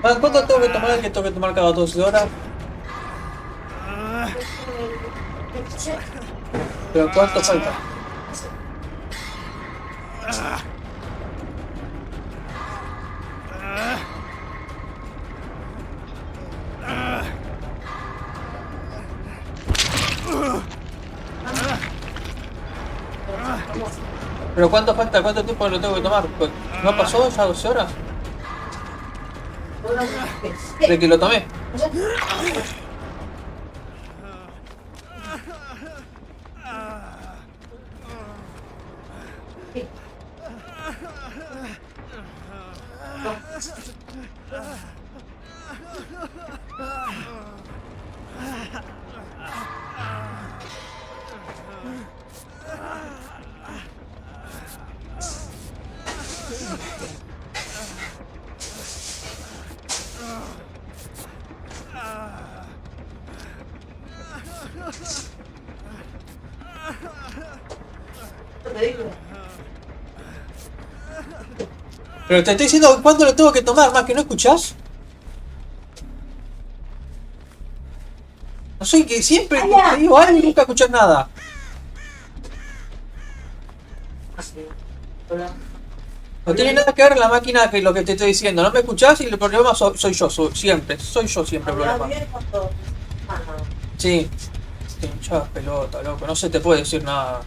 ¿Cuánto tengo que tomar? Que tengo que tomar cada 12 horas. Pero ¿cuánto falta? ¿Pero cuánto falta? ¿Cuánto tiempo lo tengo que tomar? Pues, ¿no pasó ya 12 horas? De que lo tomé. Pero te estoy diciendo cuándo lo tengo que tomar, más que no escuchás. No soy que siempre te digo algo y nunca escuchás nada. No tiene nada que ver la máquina que lo que te estoy diciendo. No me escuchás y el problema soy yo, siempre. Soy yo siempre el problema. Sí. Te hinchas pelota, loco. No se te puede decir nada.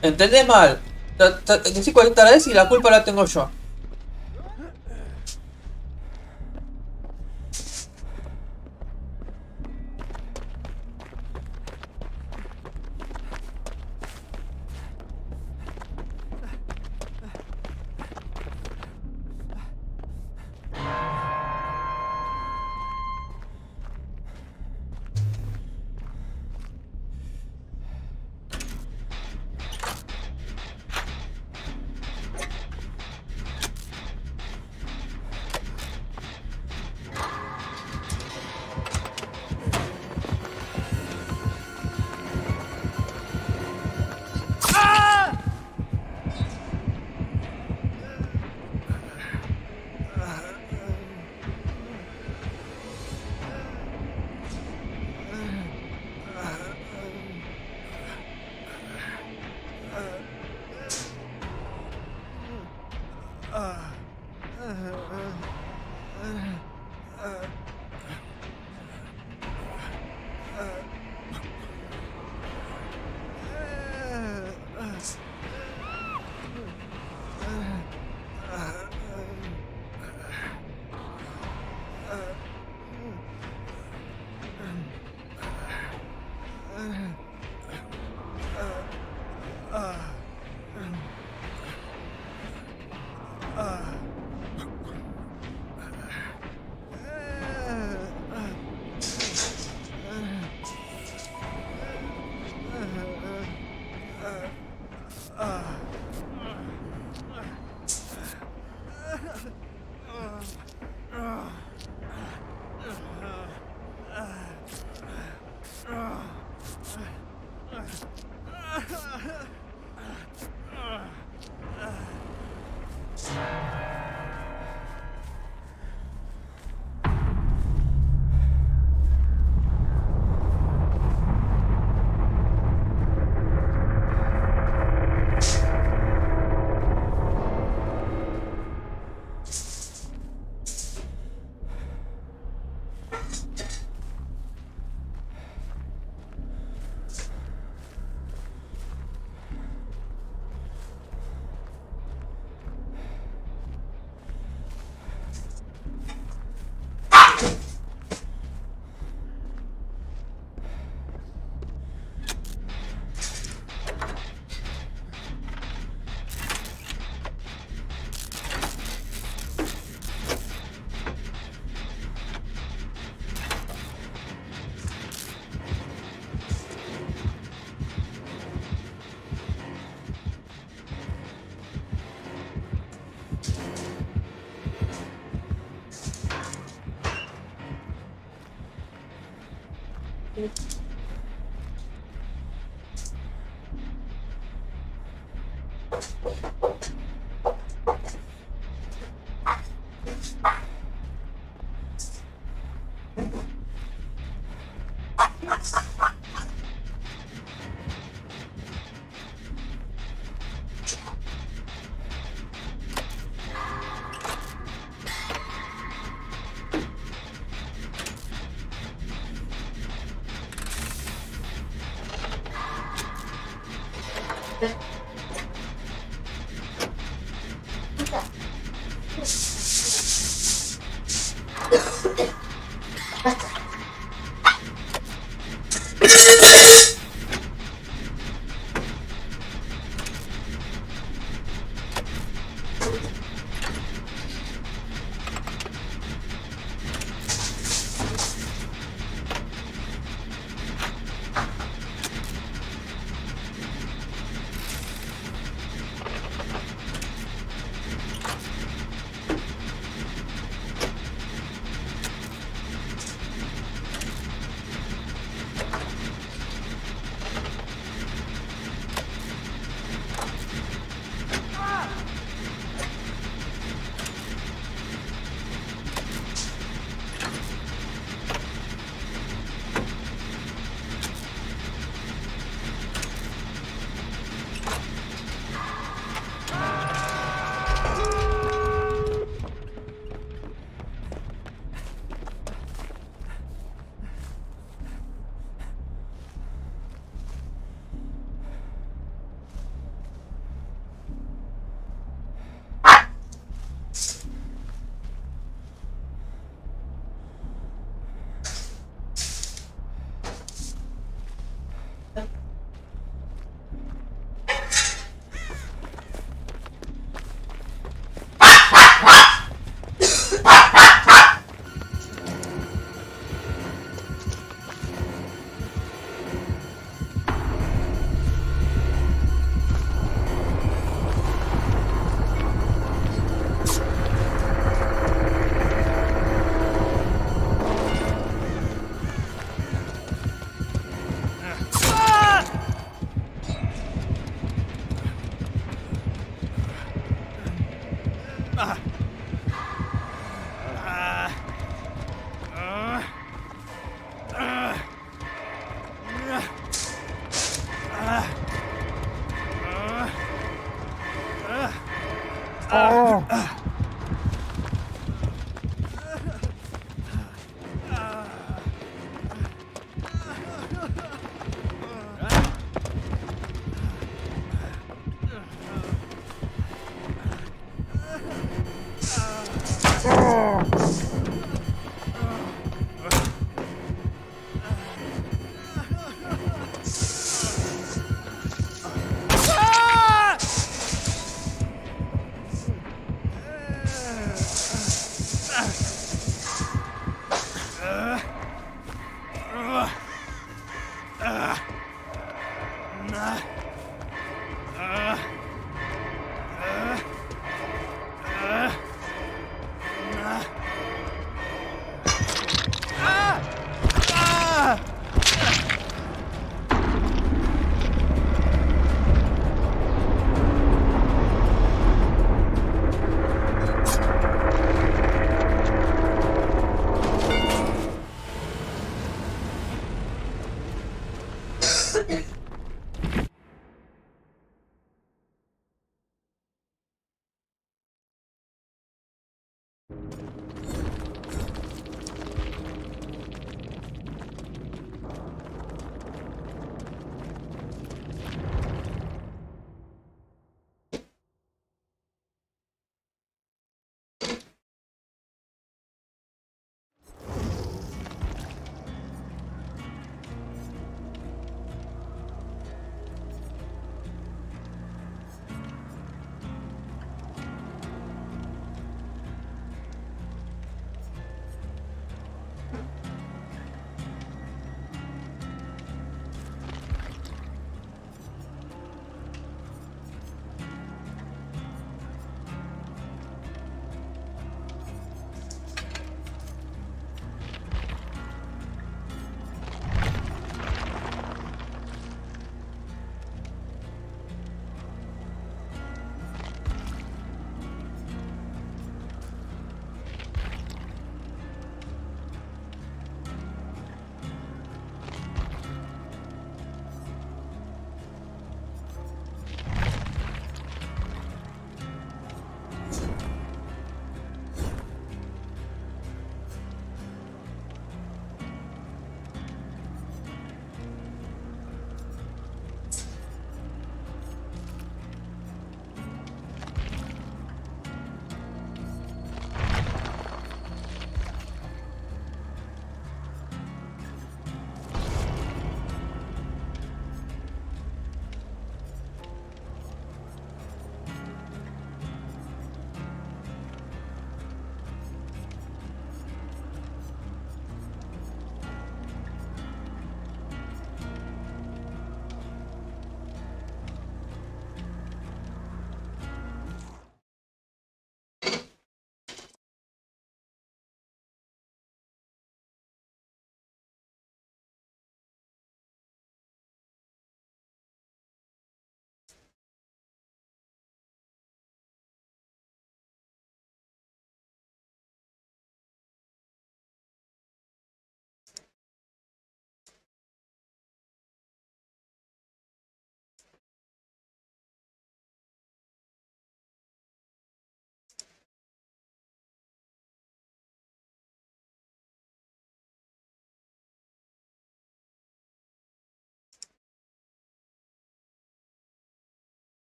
¿Entendés mal? Decís 40 veces y la culpa la tengo yo.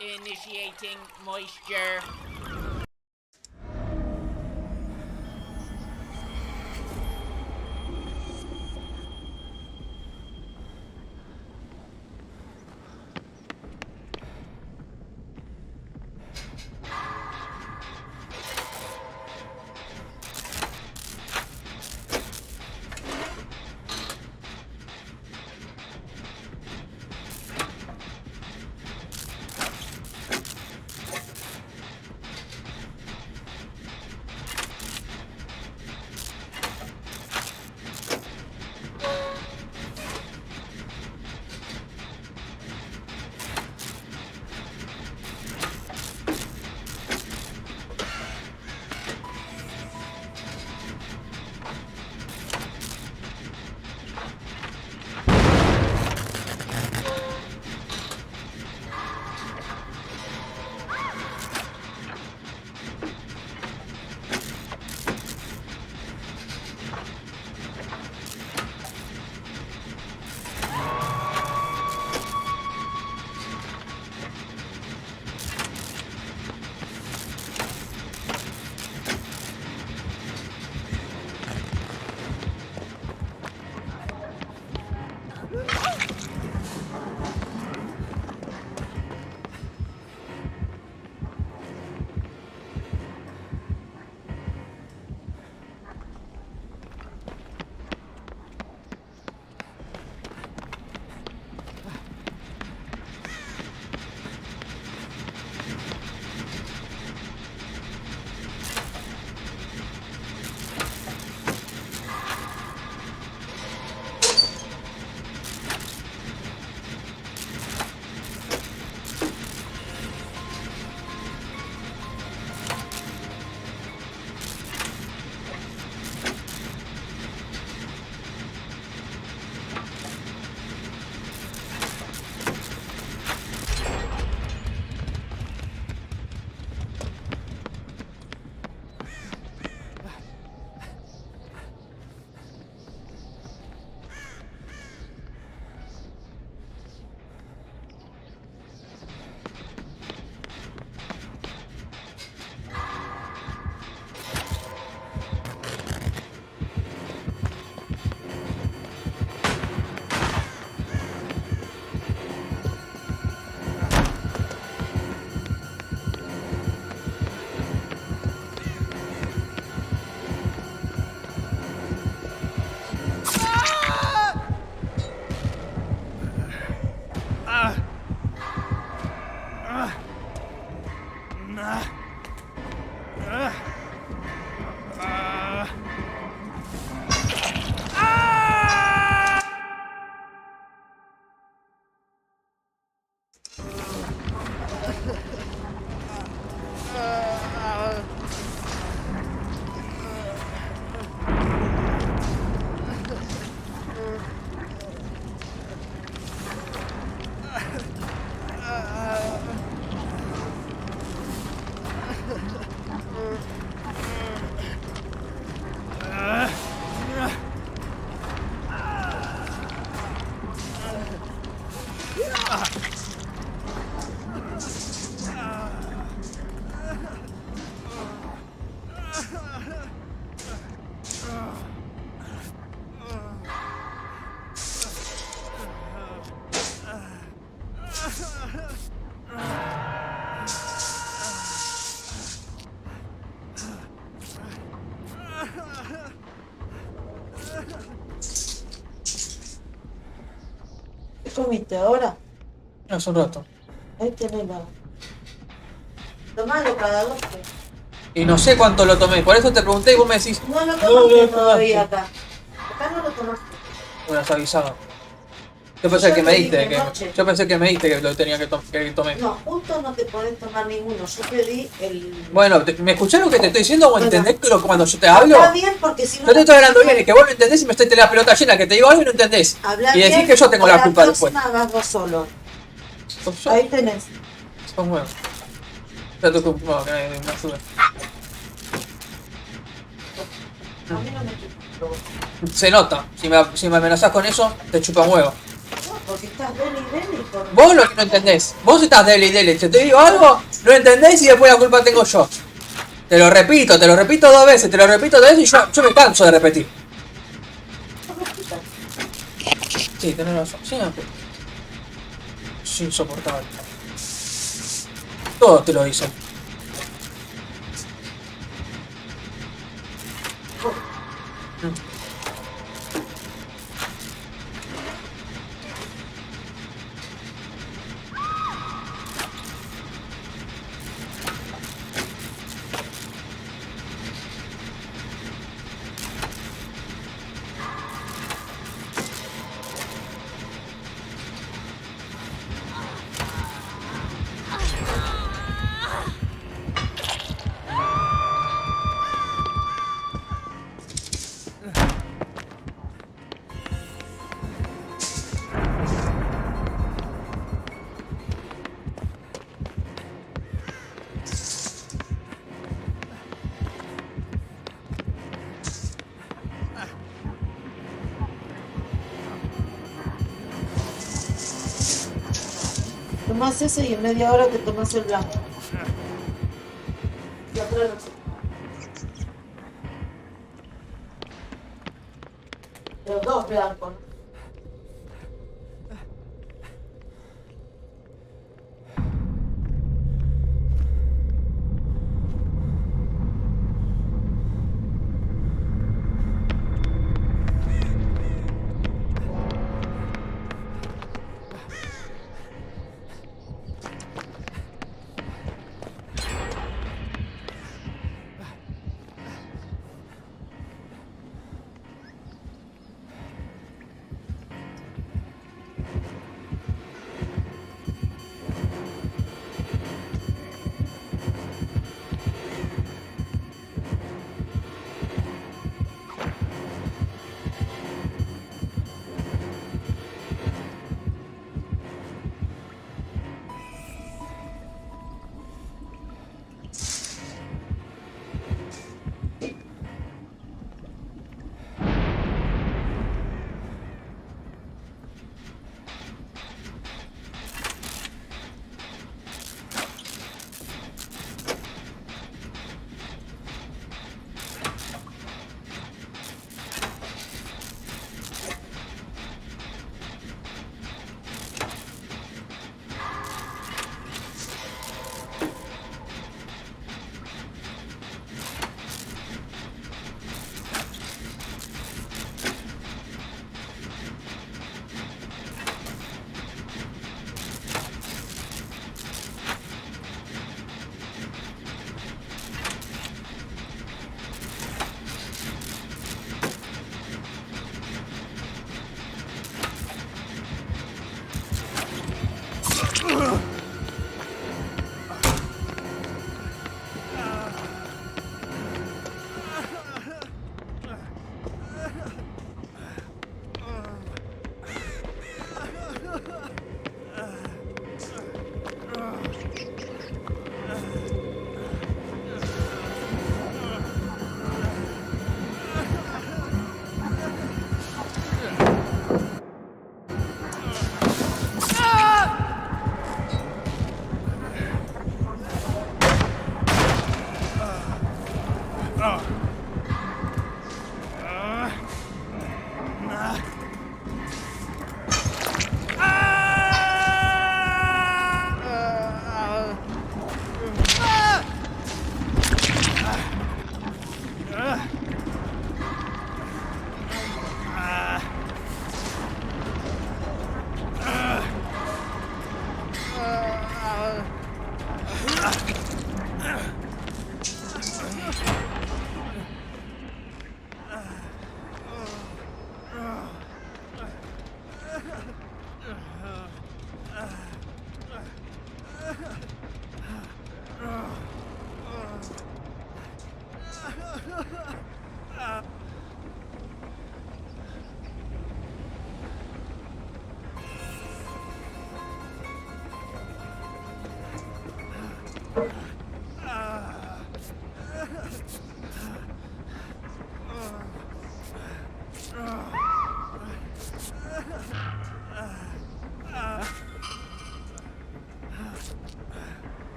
Initiating moisture. ¿Qué comiste ahora? Hace un rato. Ahí tenés la... Tomalo cada dos. Y no sé cuánto lo tomé, por eso te pregunté y vos me decís. No lo No, tomaste no, todavía no. acá. Acá no lo tomaste. Bueno, has avisado. Yo pensé Yo que te me dije diste, noche. yo pensé que me diste que lo tenía que tomé. No, justo no te podés tomar ninguno. Yo te di el... Bueno, ¿me escuchás lo que te estoy diciendo o Bueno. entendés que cuando yo te hablo? Habla bien porque si no... Yo te estoy hablando bien y que vos no entendés y me estoy teniendo la pelota llena, que te digo algo y no entendés. Habla Y decís bien, que yo tengo o la culpa después. próxima hagas vos solo. Pues yo, Ahí tenés. sos nuevo. Ya te no, que me ayude. A mí no me chupa. Se nota, si me amenazás con eso, te chupa un huevo. No, porque estás ven y Vos lo que no entendés. Vos estás dele y dele. Si te digo algo, no entendés y después la culpa tengo yo. Te lo repito 2 veces, te lo repito 2 veces y yo me canso de repetir. Sí, tenés razón. Sí, no, es insoportable. Todo te lo dicen. Tomás ese y en media hora te tomas el blanco. Y otra no. Los 2 blancos, ¿no?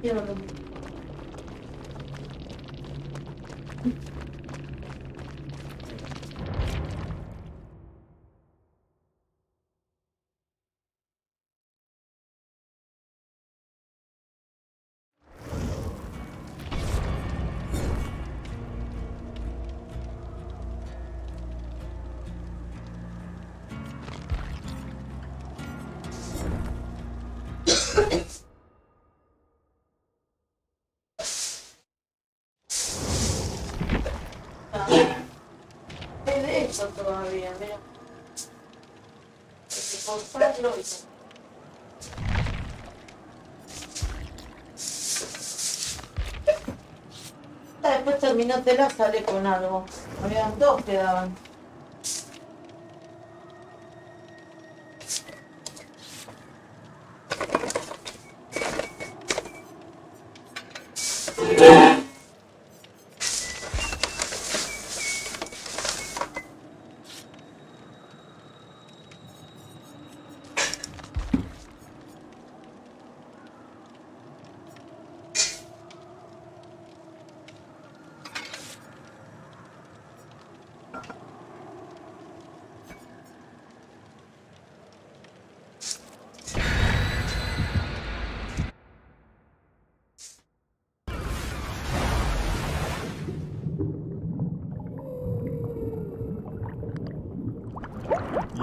Yo no lo- Es de eso todavía, mira. Hay que cortarlo y... Después terminátela, sale con algo. Habían dos que daban.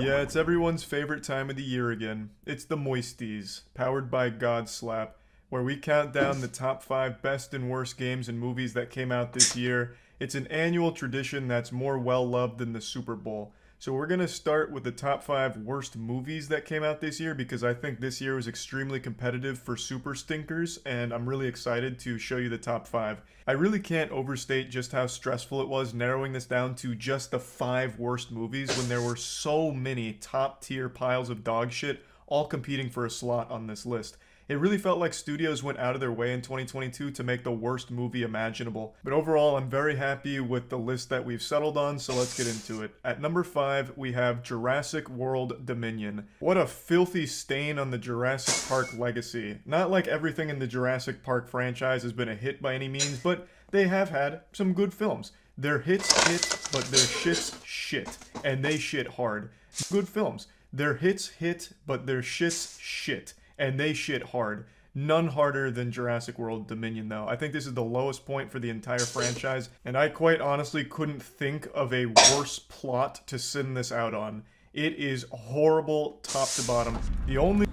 Yeah, it's everyone's favorite time of the year again. It's the Moisties, powered by Godslap, where we count down the top 5 best and worst games and movies that came out this year. It's an annual tradition that's more well loved than the Super Bowl. So we're going to start with the top 5 worst movies that came out this year because I think this year was extremely competitive for super stinkers, and I'm really excited to show you the top 5. I really can't overstate just how stressful it was narrowing this down to just the 5 worst movies when there were so many top tier piles of dog shit all competing for a slot on this list. It really felt like studios went out of their way in 2022 to make the worst movie imaginable. But overall, I'm very happy with the list that we've settled on, so let's get into it. At number 5, we have Jurassic World Dominion. What a filthy stain on the Jurassic Park legacy. Not like everything in the Jurassic Park franchise has been a hit by any means, but they have had some good films. Their hits hit, but their shits shit. And they shit hard. Good films. Their hits hit, but their shits shit. And they shit hard. None harder than Jurassic World Dominion, though. I think this is the lowest point for the entire franchise, and I quite honestly couldn't think of a worse plot to send this out on. It is horrible top to bottom. The only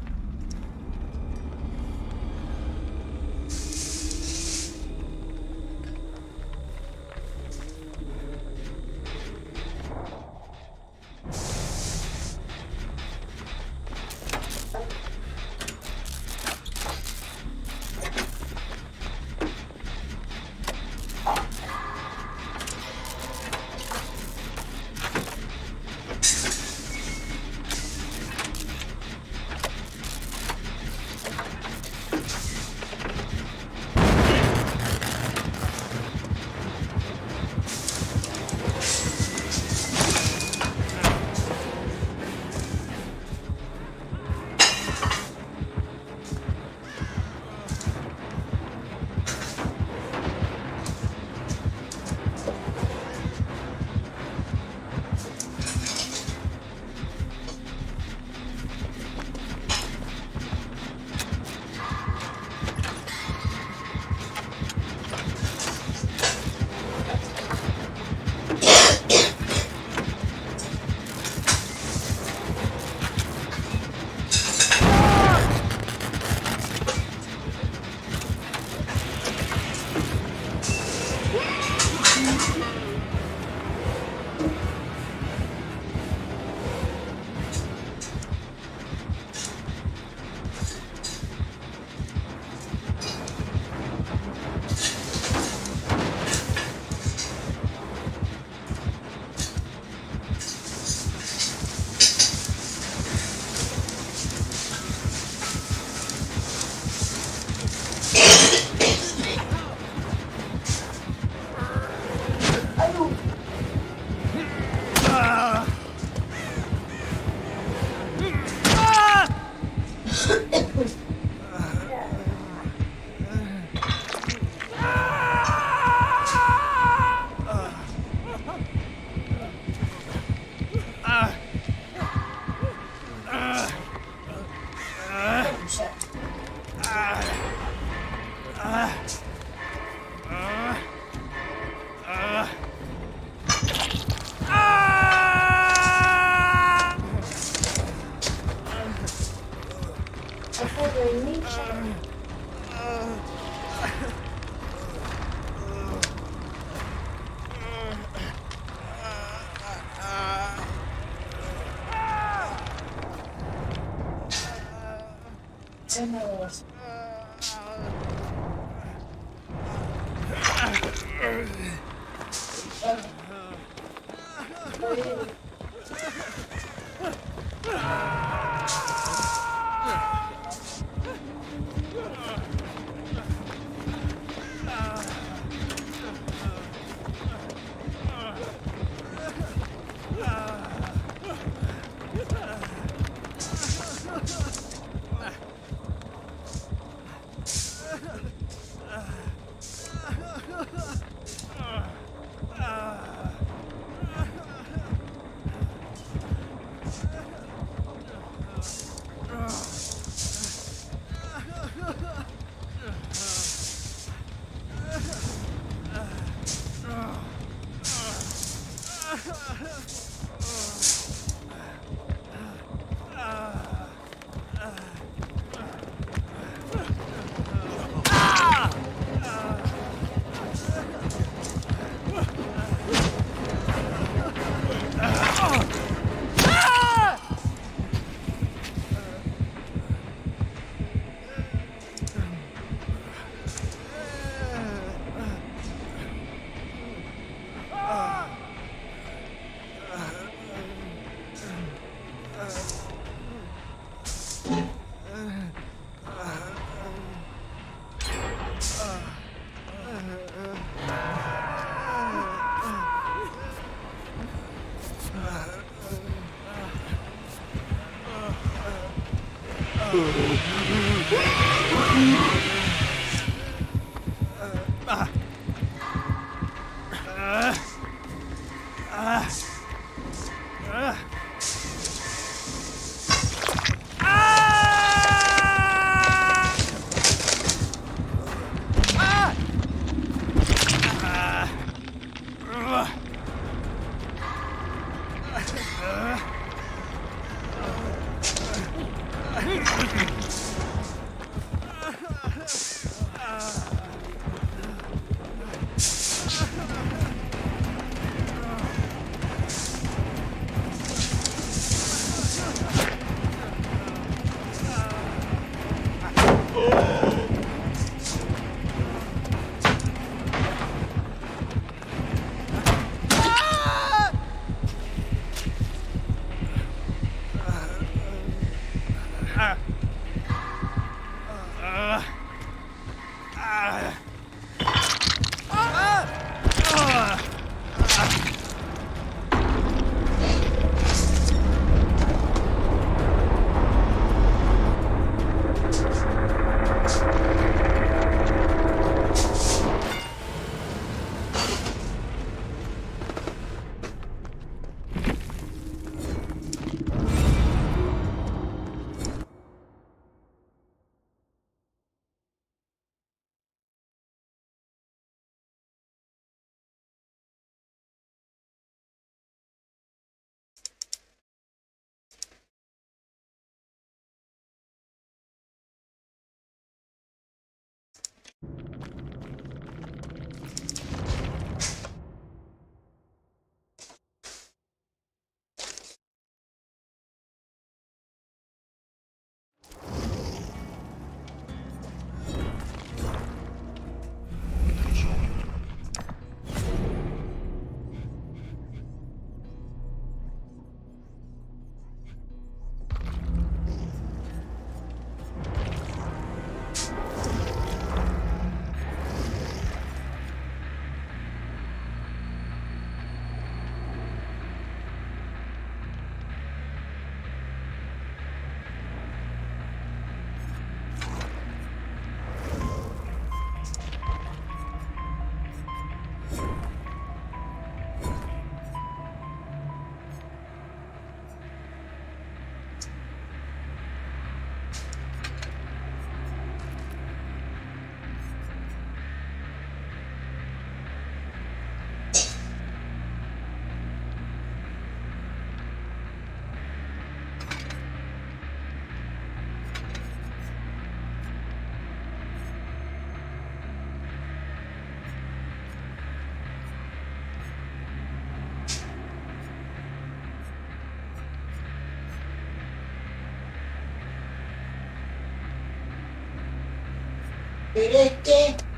Pero es que...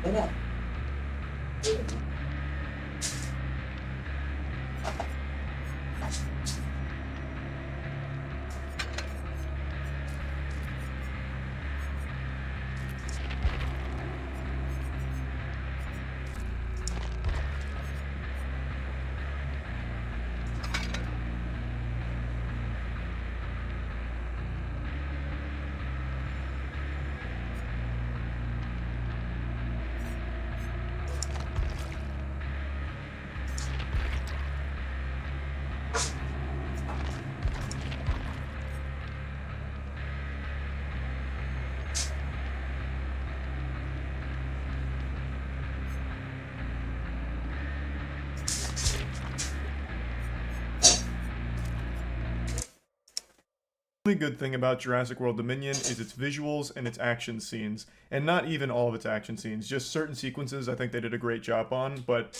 Mira. The only good thing about Jurassic World Dominion is its visuals and its action scenes, and not even all of its action scenes, just certain sequences I think they did a great job on, but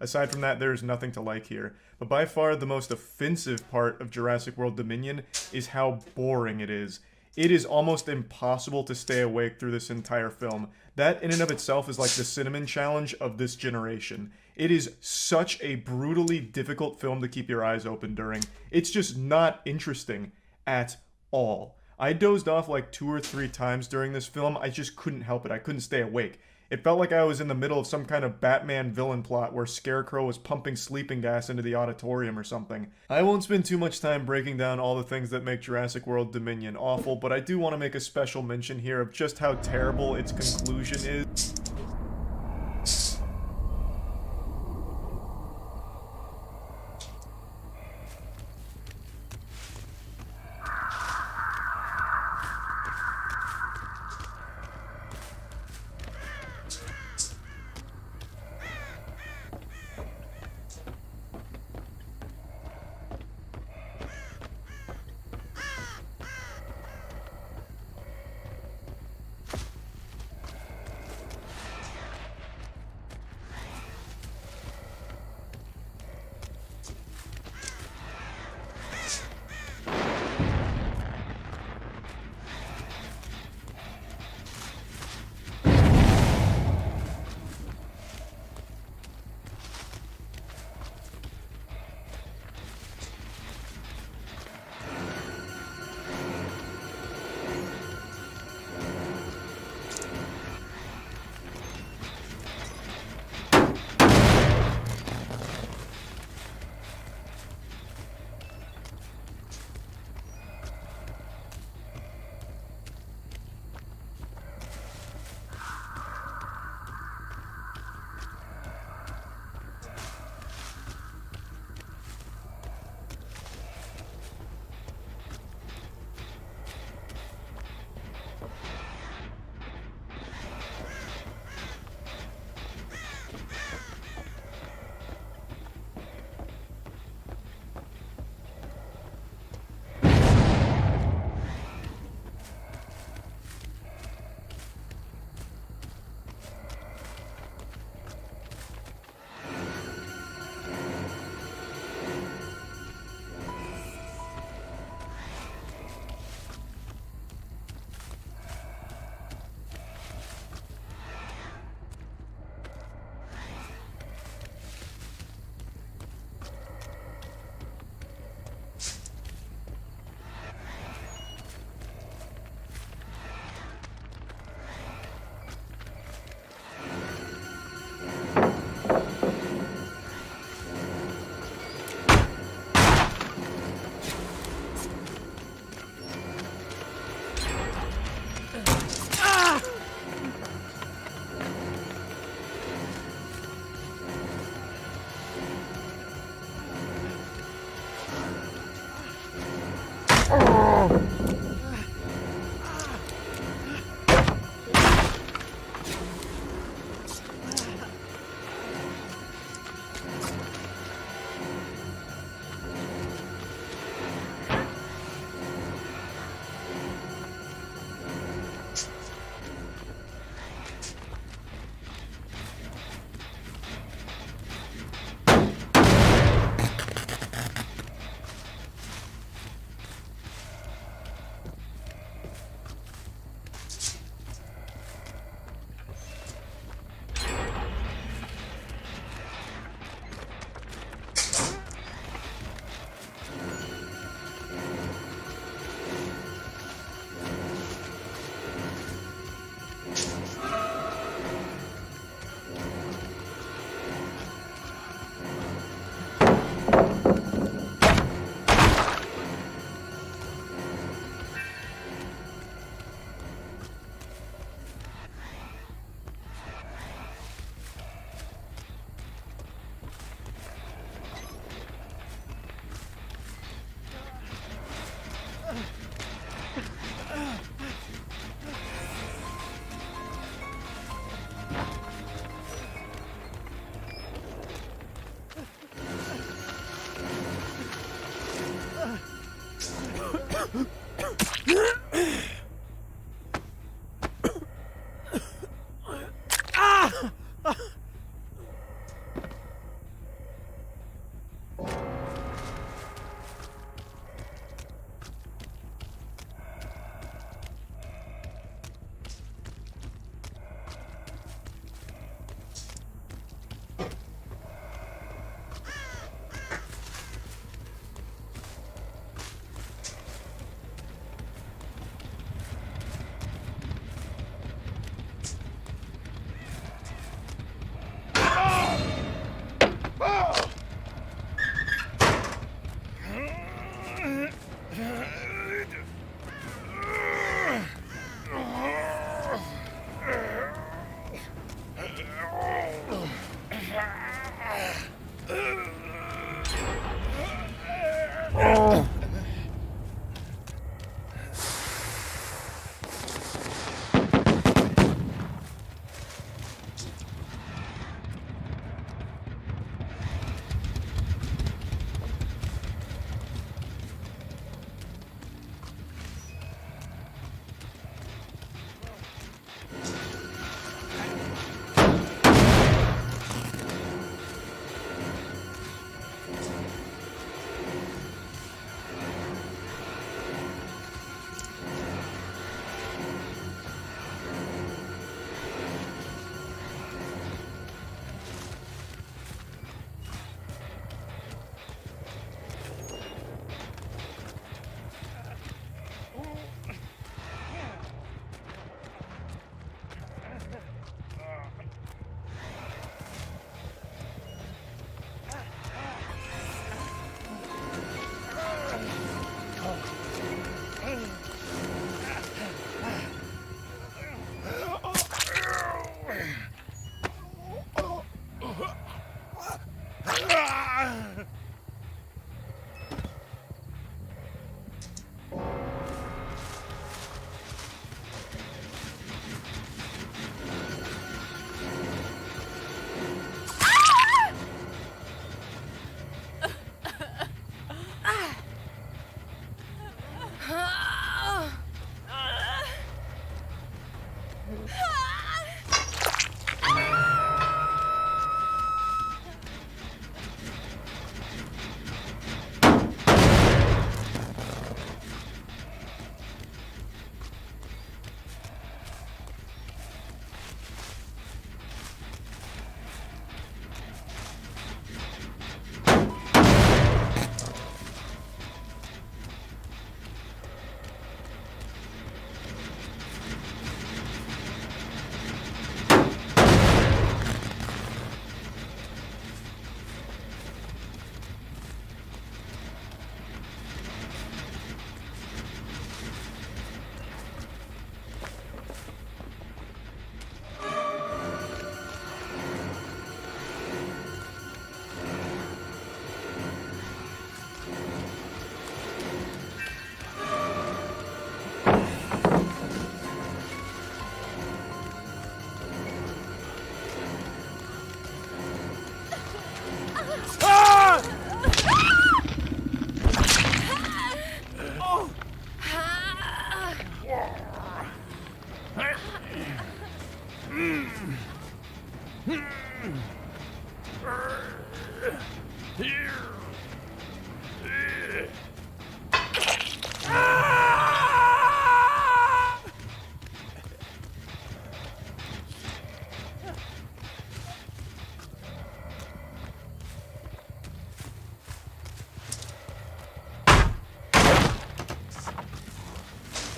Aside from that, there's nothing to like here. But by far the most offensive part of Jurassic World Dominion is how boring it is. It is almost impossible to stay awake through this entire film. That in and of itself is like the cinnamon challenge of this generation. It is such a brutally difficult film to keep your eyes open during. It's just not interesting at all. I dozed off like 2 or 3 times during this film. I just couldn't help it. I couldn't stay awake. It felt like I was in the middle of some kind of Batman villain plot where Scarecrow was pumping sleeping gas into the auditorium or something. I won't spend too much time breaking down all the things that make Jurassic World Dominion awful, but I do want to make a special mention here of just how terrible its conclusion is.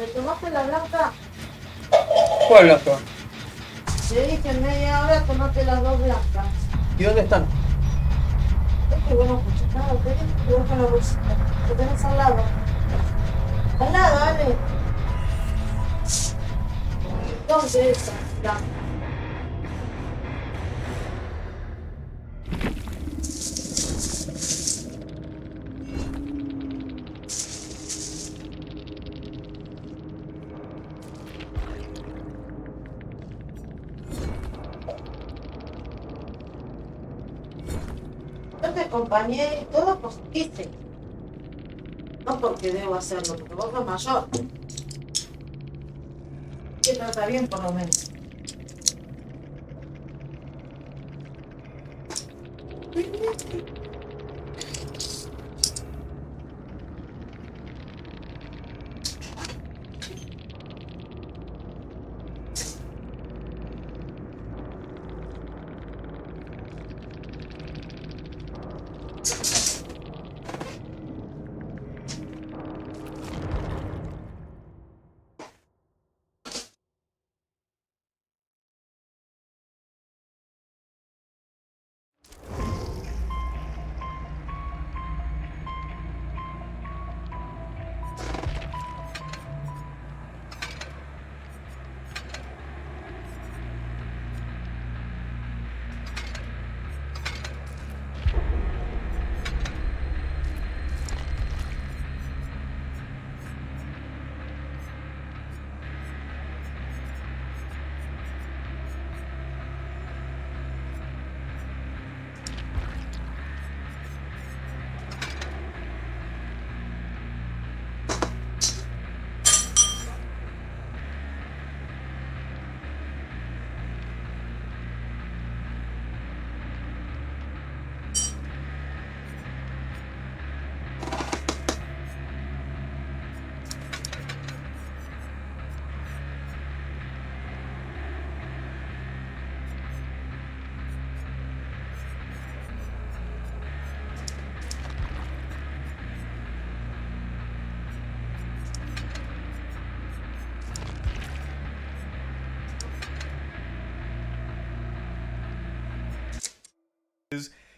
¿Te tomaste la blanca? ¿Cuál otro? Te dije en media hora tomate las 2 blancas. ¿Y dónde están? Es que bueno, escuchás nada, te dije que dejo la bolsita. Lo tenés al lado. Al lado, dale. ¿Dónde esa? Blanca. Yo te acompañé y todo posible. No porque debo hacerlo, porque vos sos mayor. Te trata bien por lo menos.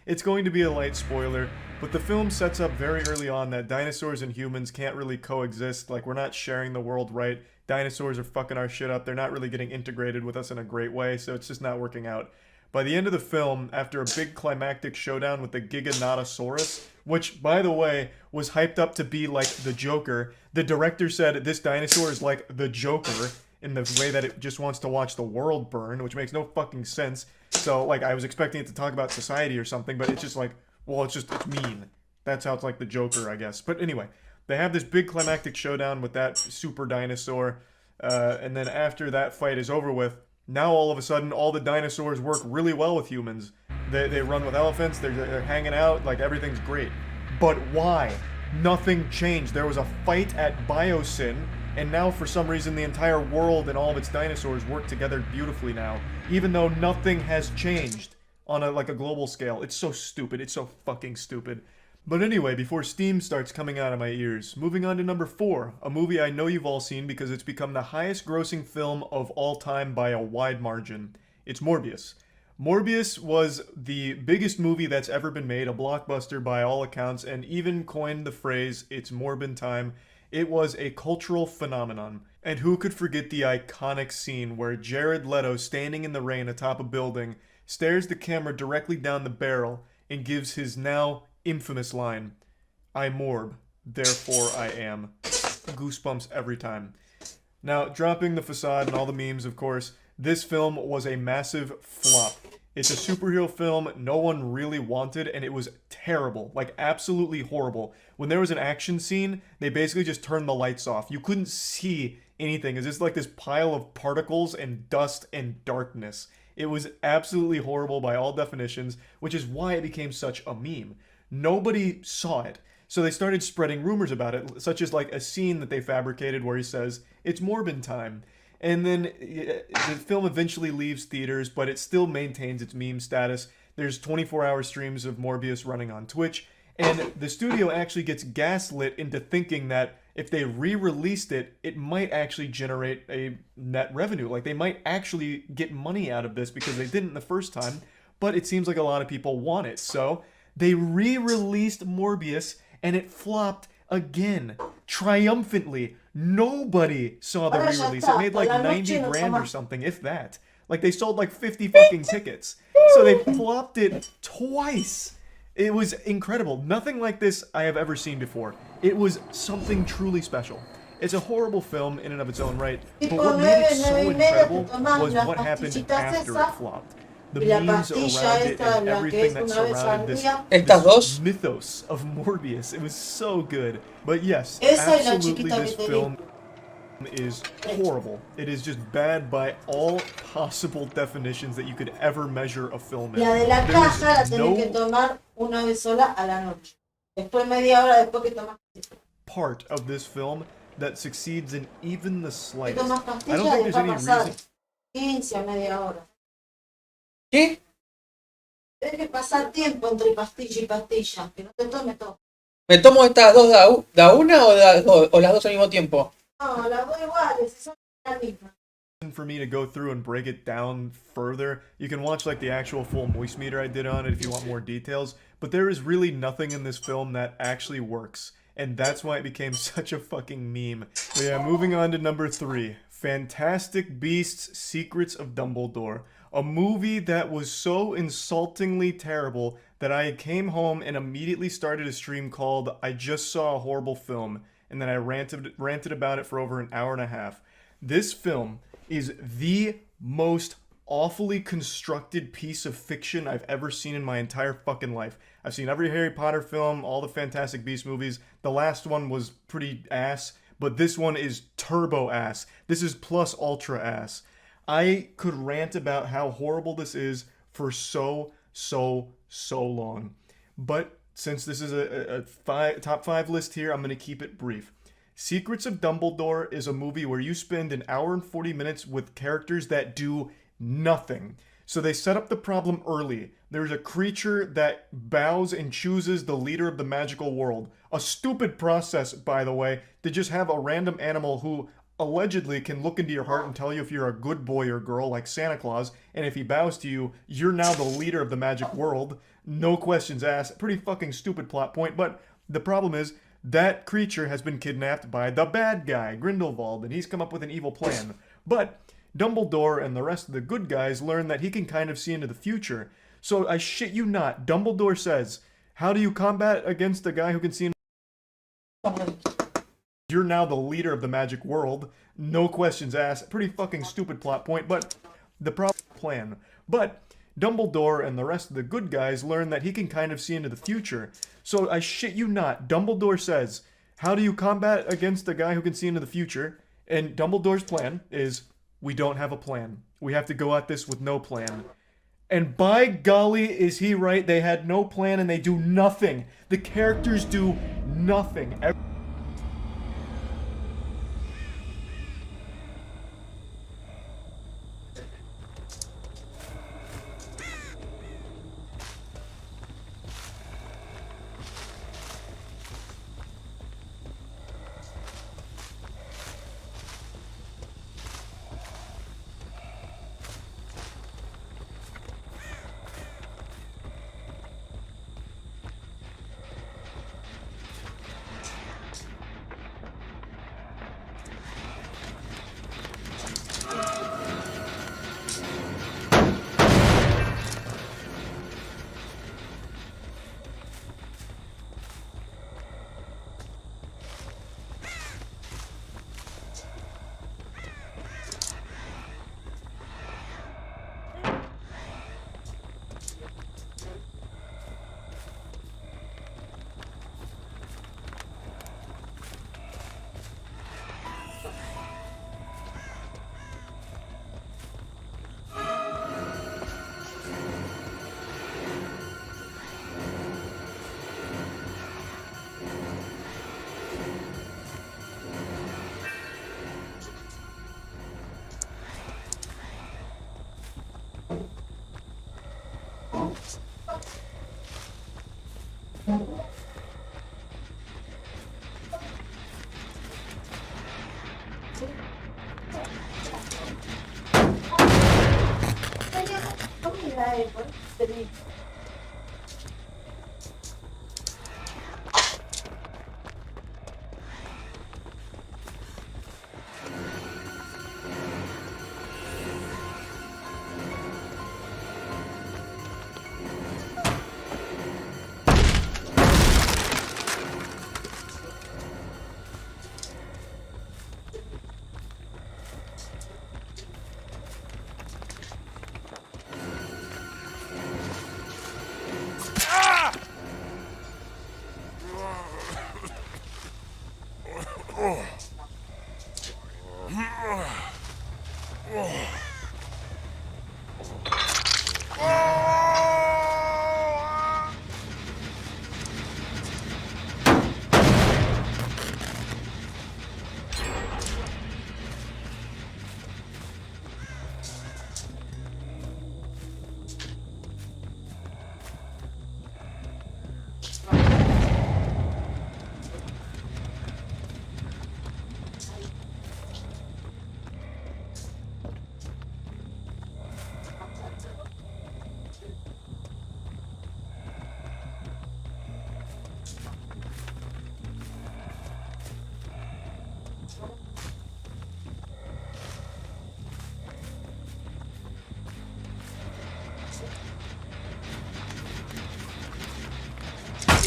It's going to be a light spoiler, but the film sets up very early on that dinosaurs and humans can't really coexist. Like, we're not sharing the world right. Dinosaurs are fucking our shit up. They're not really getting integrated with us in a great way, so it's just not working out. By the end of the film, after a big climactic showdown with the Giganotosaurus, which, by the way, was hyped up to be like the Joker, the director said this dinosaur is like the Joker in the way that it just wants to watch the world burn, which makes no fucking sense. So, like, I was expecting it to talk about society or something, but it's just like, well, it's mean. That's how it's like the Joker, I guess. But anyway, they have this big climactic showdown with that super dinosaur. And then after that fight is over with, now all of a sudden all the dinosaurs work really well with humans. They run with elephants, they're hanging out, like everything's great. But why? Nothing changed. There was a fight at Biosyn, and now for some reason the entire world and all of its dinosaurs work together beautifully now, even though nothing has changed on a global scale. It's so stupid. It's so fucking stupid. But anyway, before steam starts coming out of my ears, moving on to number 4, a movie I know you've all seen because it's become the highest grossing film of all time by a wide margin. It's Morbius. Morbius was the biggest movie that's ever been made, a blockbuster by all accounts, and even coined the phrase, "It's Morbin time." It was a cultural phenomenon. And who could forget the iconic scene where Jared Leto, standing in the rain atop a building, stares the camera directly down the barrel and gives his now infamous line, "I morb, therefore I am." Goosebumps every time. Now, dropping the facade and all the memes, of course, this film was a massive flop. It's a superhero film no one really wanted, and it was terrible, like absolutely horrible. When there was an action scene, they basically just turned the lights off. You couldn't see anything. It's just like this pile of particles and dust and darkness. It was absolutely horrible by all definitions, which is why it became such a meme. Nobody saw it. So they started spreading rumors about it, such as like a scene that they fabricated where he says, "It's Morbin time." And then the film eventually leaves theaters, but it still maintains its meme status. There's 24-hour streams of Morbius running on Twitch, and the studio actually gets gaslit into thinking that if they re-released it, it might actually generate a net revenue. Like, they might actually get money out of this because they didn't the first time, but it seems like a lot of people want it. So they re-released Morbius, and it flopped again, triumphantly. Nobody saw the re-release. It made like 90 grand or something, if that. Like, they sold like 50 fucking tickets. So they flopped it twice. It was incredible. Nothing like this I have ever seen before. It was something truly special. It's a horrible film in and of its own right, but what made it so incredible was what happened after it flopped. The memes around it and everything that surrounded this mythos of Morbius. It was so good. But yes, absolutely this film is horrible. It is just bad by all possible definitions that you could ever measure a film in. La de la caja la tenés que tomar una vez sola a la noche. Después media hora después que tomas. Part of this film that succeeds in even the slightest. Tomas I don't think there's any reason. 15 a media hora. ¿Qué? Tienes que pasar tiempo entre pastilla y pastilla, que no te tome todo. ¿Me tomo estas dos da una o las dos al mismo tiempo? No, las dos iguales, son las mismas. For me to go through and break it down further, you can watch like the actual full moist meter I did on it if you want more details, but there is really nothing in this film that actually works, and that's why it became such a fucking meme. But yeah, moving on to number 3, Fantastic Beasts: Secrets of Dumbledore. A movie that was so insultingly terrible that I came home and immediately started a stream called "I Just Saw a Horrible Film," and then I ranted about it for over an hour and a half. This film is the most awfully constructed piece of fiction I've ever seen in my entire fucking life. I've seen every Harry Potter film, all the Fantastic Beasts movies. The last one was pretty ass, but this one is turbo ass. This is plus ultra ass. I could rant about how horrible this is for so long. But since this is a top 5 list here, I'm going to keep it brief. Secrets of Dumbledore is a movie where you spend an hour and 40 minutes with characters that do nothing. So they set up the problem early. There's a creature that bows and chooses the leader of the magical world. A stupid process, by the way, to just have a random animal who allegedly can look into your heart and tell you if you're a good boy or girl, like Santa Claus, and if he bows to you, you're now the leader of the magic world. No questions asked. Pretty fucking stupid plot point, but the problem is, that creature has been kidnapped by the bad guy, Grindelwald, and he's come up with an evil plan. But Dumbledore and the rest of the good guys learn that he can kind of see into the future. So I shit you not, Dumbledore says, "How do you combat against a guy who can see into You're now the leader of the magic world." No questions asked. Pretty fucking stupid plot point, but the plan. But Dumbledore and the rest of the good guys learn that he can kind of see into the future. So I shit you not, Dumbledore says, "How do you combat against a guy who can see into the future?" And Dumbledore's plan is we don't have a plan. We have to go at this with no plan. And by golly, is he right? They had no plan and they do nothing. The characters do nothing.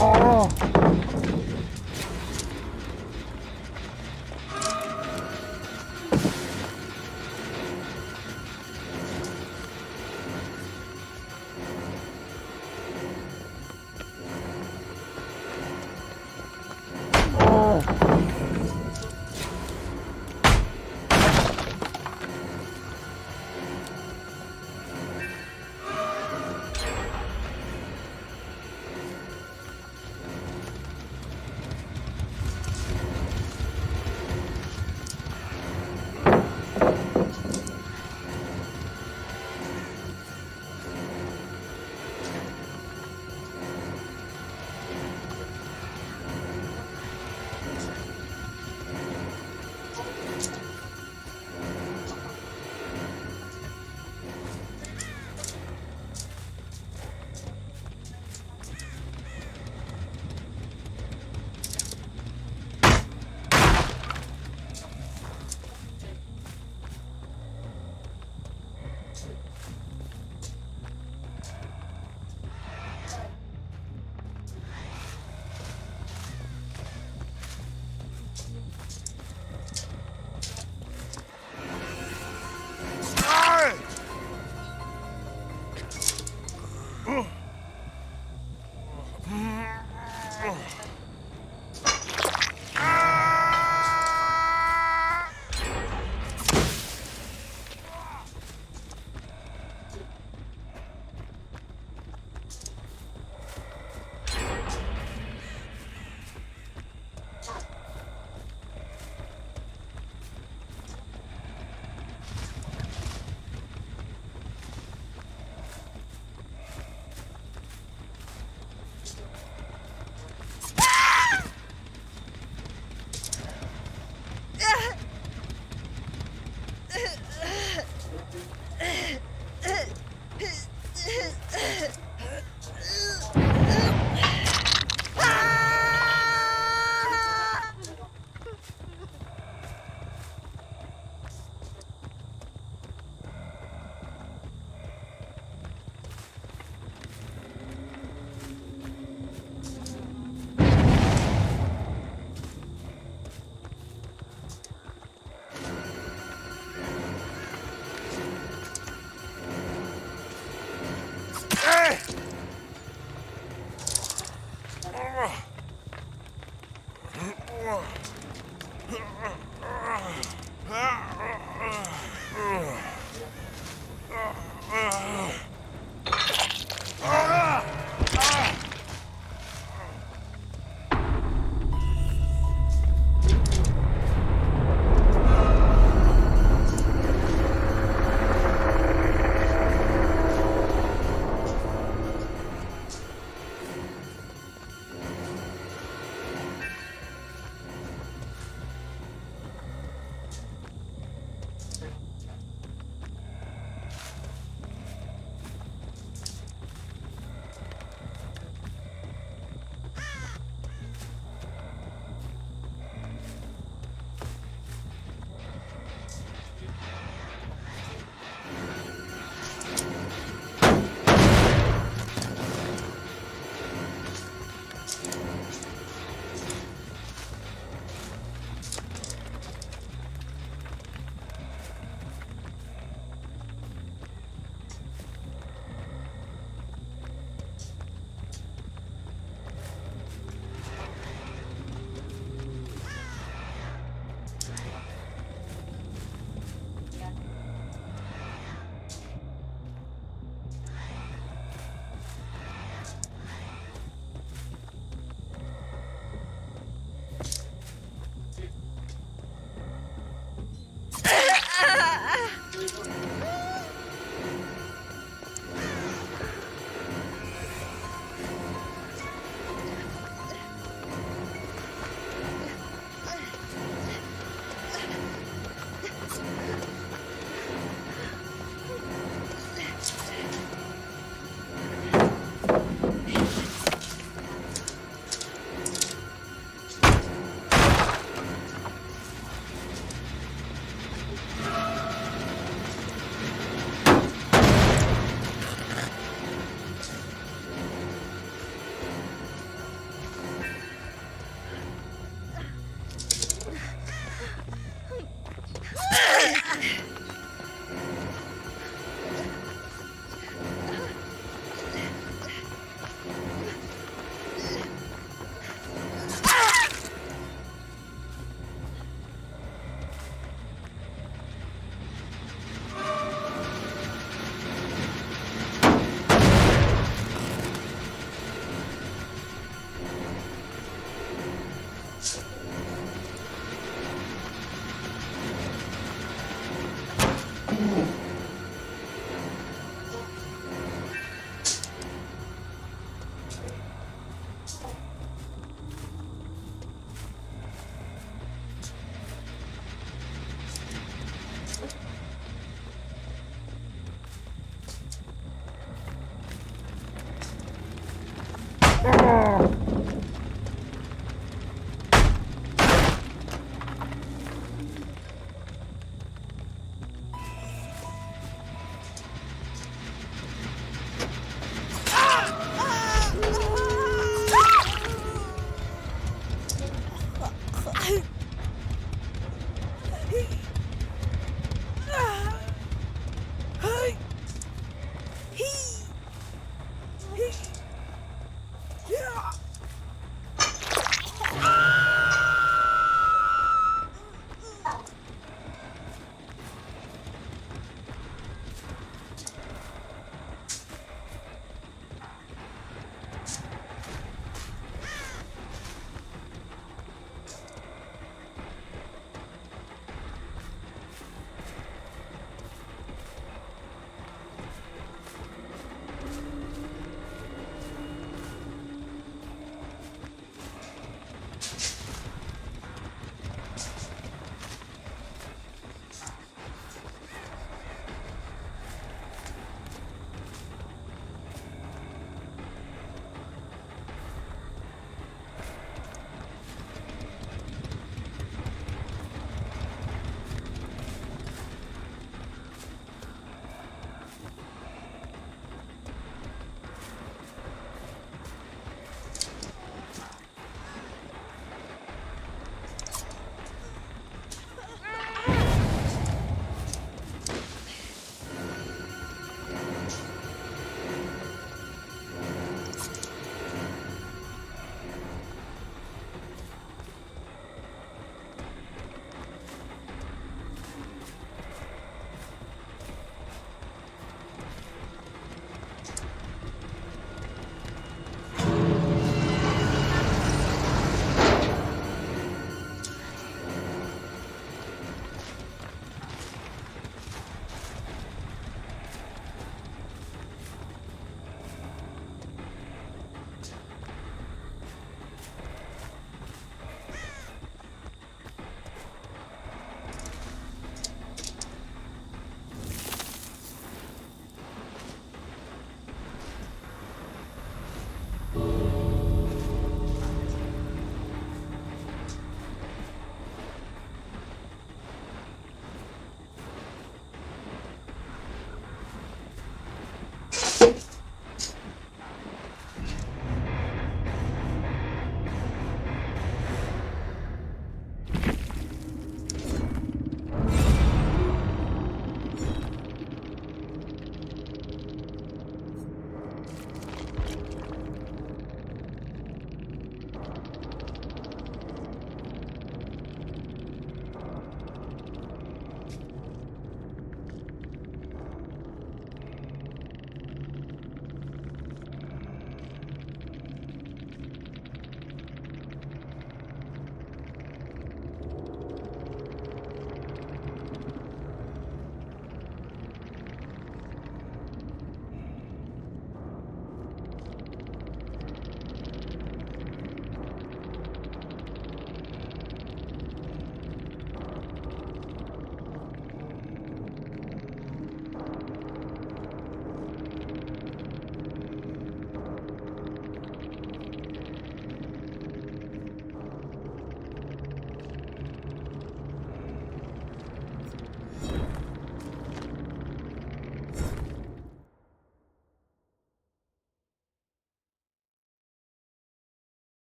Oh!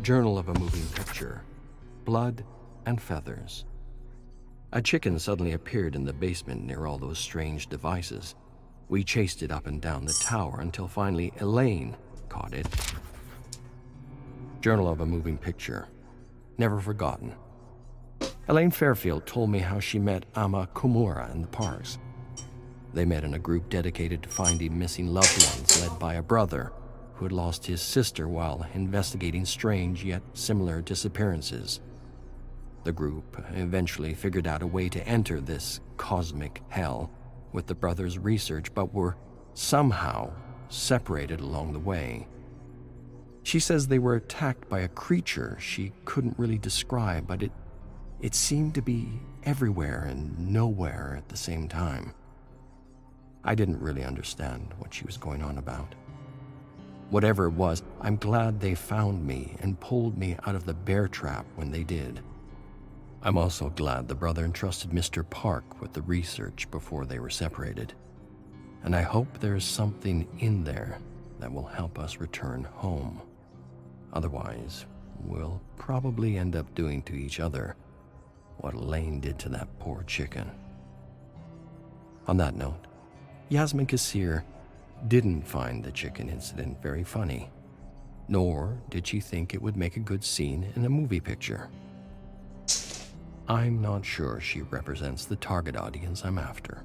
Journal of a Moving Picture, Blood and Feathers. A chicken suddenly appeared in the basement near all those strange devices. We chased it up and down the tower until finally Elaine caught it. Journal of a Moving Picture, never forgotten. Elaine Fairfield told me how she met Ama Kumura in the parks. They met in a group dedicated to finding missing loved ones, led by a brother who had lost his sister while investigating strange yet similar disappearances. The group eventually figured out a way to enter this cosmic hell with the brothers' research, but were somehow separated along the way. She says they were attacked by a creature she couldn't really describe, but it seemed to be everywhere and nowhere at the same time. I didn't really understand what she was going on about. Whatever it was, I'm glad they found me and pulled me out of the bear trap when they did. I'm also glad the brother entrusted Mr. Park with the research before they were separated. And I hope there's something in there that will help us return home. Otherwise, we'll probably end up doing to each other what Elaine did to that poor chicken. On that note, Yasmin Kassir didn't find the chicken incident very funny, nor did she think it would make a good scene in a movie picture. I'm not sure she represents the target audience I'm after.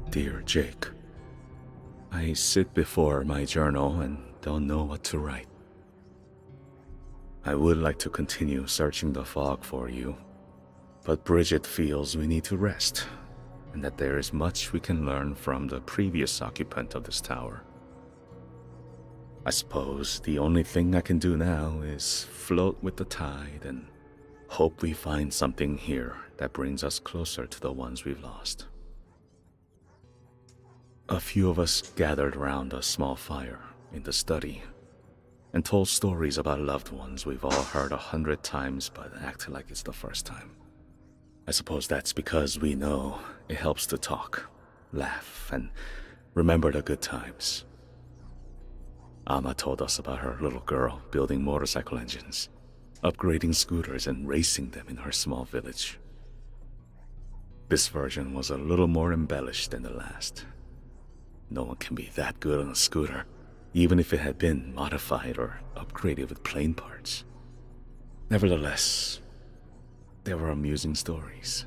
Dear Jake, I sit before my journal and don't know what to write. I would like to continue searching the fog for you, but Bridget feels we need to rest, and that there is much we can learn from the previous occupant of this tower. I suppose the only thing I can do now is float with the tide and hope we find something here that brings us closer to the ones we've lost. A few of us gathered around a small fire in the study and told stories about loved ones we've all heard 100 times but acted like it's the first time. I suppose that's because we know it helps to talk, laugh, and remember the good times. Amma told us about her little girl building motorcycle engines, upgrading scooters and racing them in her small village. This version was a little more embellished than the last. No one can be that good on a scooter, even if it had been modified or upgraded with plane parts. Nevertheless, they were amusing stories,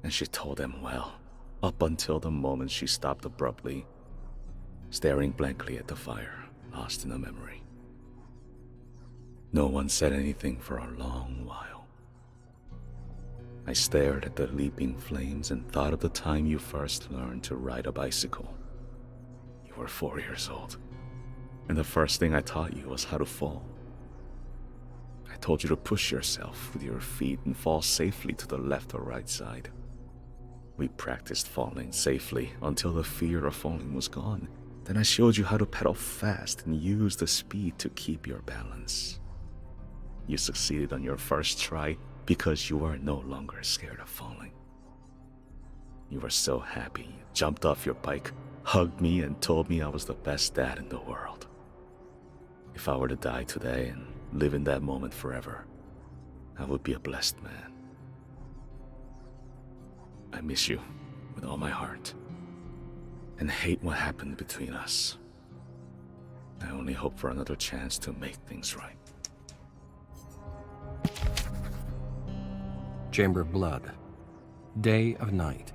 and she told them well, up until the moment she stopped abruptly, staring blankly at the fire, lost in a memory. No one said anything for a long while. I stared at the leaping flames and thought of the time you first learned to ride a bicycle. You were 4 years old, and the first thing I taught you was how to fall. I told you to push yourself with your feet and fall safely to the left or right side. We practiced falling safely until the fear of falling was gone. Then I showed you how to pedal fast and use the speed to keep your balance. You succeeded on your first try because you were no longer scared of falling. You were so happy you jumped off your bike, hugged me, and told me I was the best dad in the world. If I were to die today and live in that moment forever, I would be a blessed man. I miss you with all my heart and hate what happened between us. I only hope for another chance to make things right. Chamber of Blood. Day of Night.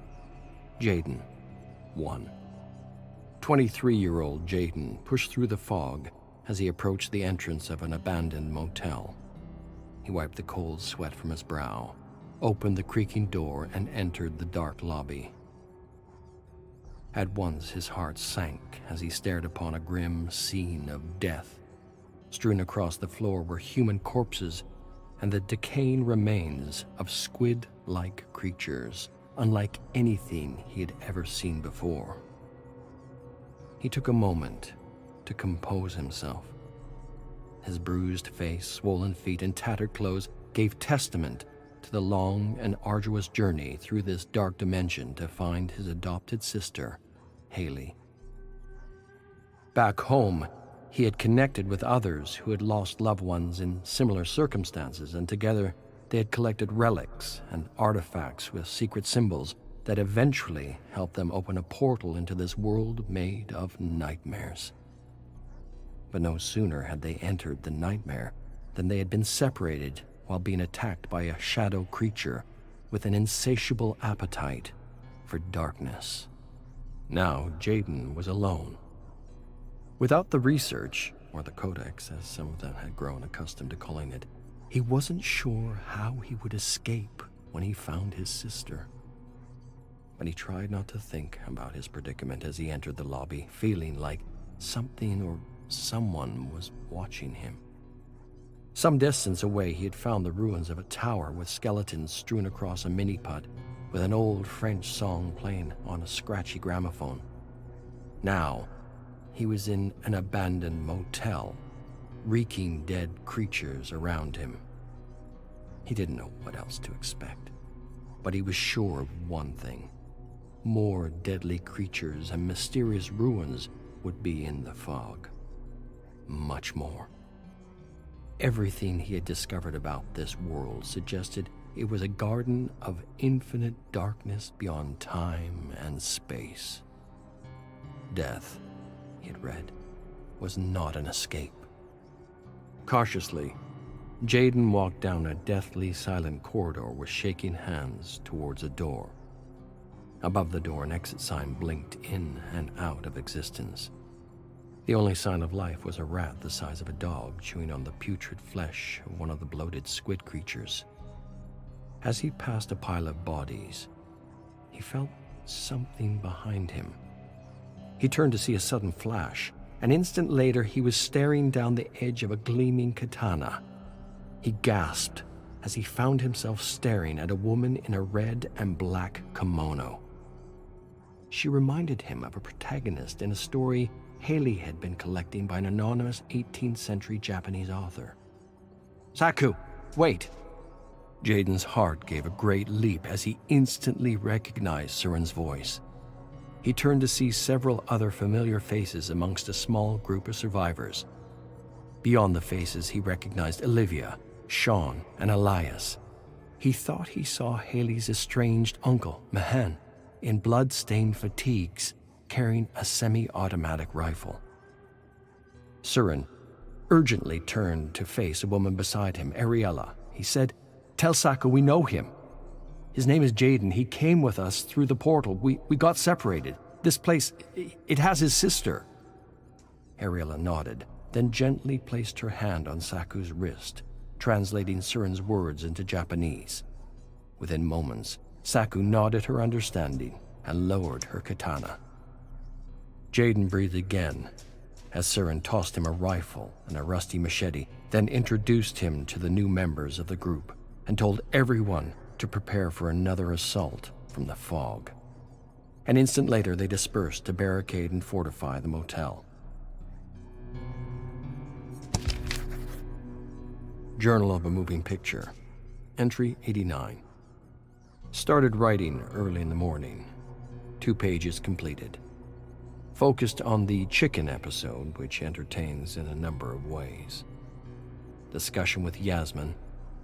Jaden. 1. 23-year-old Jaden pushed through the fog as he approached the entrance of an abandoned motel. He wiped the cold sweat from his brow, opened the creaking door, and entered the dark lobby. At once his heart sank as he stared upon a grim scene of death. Strewn across the floor were human corpses and the decaying remains of squid-like creatures, unlike anything he had ever seen before. He took a moment to compose himself. His bruised face, swollen feet, and tattered clothes gave testament to the long and arduous journey through this dark dimension to find his adopted sister, Haley. Back home, he had connected with others who had lost loved ones in similar circumstances, and together they had collected relics and artifacts with secret symbols that eventually helped them open a portal into this world made of nightmares. But no sooner had they entered the nightmare than they had been separated while being attacked by a shadow creature with an insatiable appetite for darkness. Now Jaden was alone. Without the research or the Codex, as some of them had grown accustomed to calling it, he wasn't sure how he would escape when he found his sister. But he tried not to think about his predicament as he entered the lobby, feeling like something or someone was watching him. Some distance away, he had found the ruins of a tower with skeletons strewn across a mini-putt, with an old French song playing on a scratchy gramophone. Now, he was in an abandoned motel, reeking dead creatures around him. He didn't know what else to expect, but he was sure of one thing. More deadly creatures and mysterious ruins would be in the fog. Much more. Everything he had discovered about this world suggested it was a garden of infinite darkness beyond time and space. Death, he had read, was not an escape. Cautiously, Jaden walked down a deathly silent corridor with shaking hands towards a door. Above the door, an exit sign blinked in and out of existence. The only sign of life was a rat the size of a dog chewing on the putrid flesh of one of the bloated squid creatures. As he passed a pile of bodies, he felt something behind him. He turned to see a sudden flash. An instant later, he was staring down the edge of a gleaming katana. He gasped as he found himself staring at a woman in a red and black kimono. She reminded him of a protagonist in a story Haley had been collecting by an anonymous 18th century Japanese author. "Saku, wait!" Jaden's heart gave a great leap as he instantly recognized Surin's voice. He turned to see several other familiar faces amongst a small group of survivors. Beyond the faces, he recognized Olivia, Sean, and Elias. He thought he saw Haley's estranged uncle, Mahan, in blood-stained fatigues, carrying a semi-automatic rifle. Surin urgently turned to face a woman beside him, Ariella. He said, "Tell Saku we know him. His name is Jaden. He came with us through the portal. We got separated. This place, it has his sister." Ariella nodded, then gently placed her hand on Saku's wrist, translating Surin's words into Japanese. Within moments, Saku nodded her understanding and lowered her katana. Jaden breathed again as Surin tossed him a rifle and a rusty machete, then introduced him to the new members of the group and told everyone to prepare for another assault from the fog. An instant later, they dispersed to barricade and fortify the motel. Journal of a Moving Picture. Entry 89. Started writing early in the morning. 2 pages completed. Focused on the chicken episode, which entertains in a number of ways. Discussion with Yasmin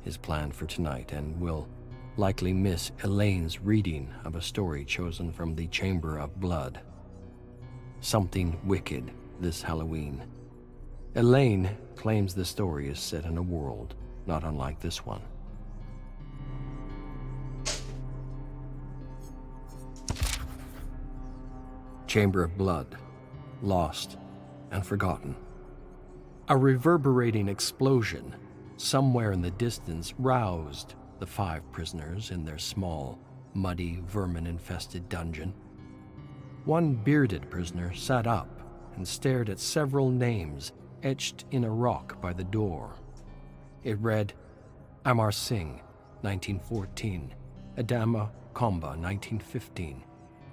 is planned for tonight and will likely miss Elaine's reading of a story chosen from the Chamber of Blood. Something wicked this Halloween. Elaine claims the story is set in a world not unlike this one. Chamber of Blood, lost and forgotten. A reverberating explosion somewhere in the distance roused the 5 prisoners in their small, muddy, vermin-infested dungeon. One bearded prisoner sat up and stared at several names etched in a rock by the door. It read, Amar Singh, 1914, Adama Komba, 1915,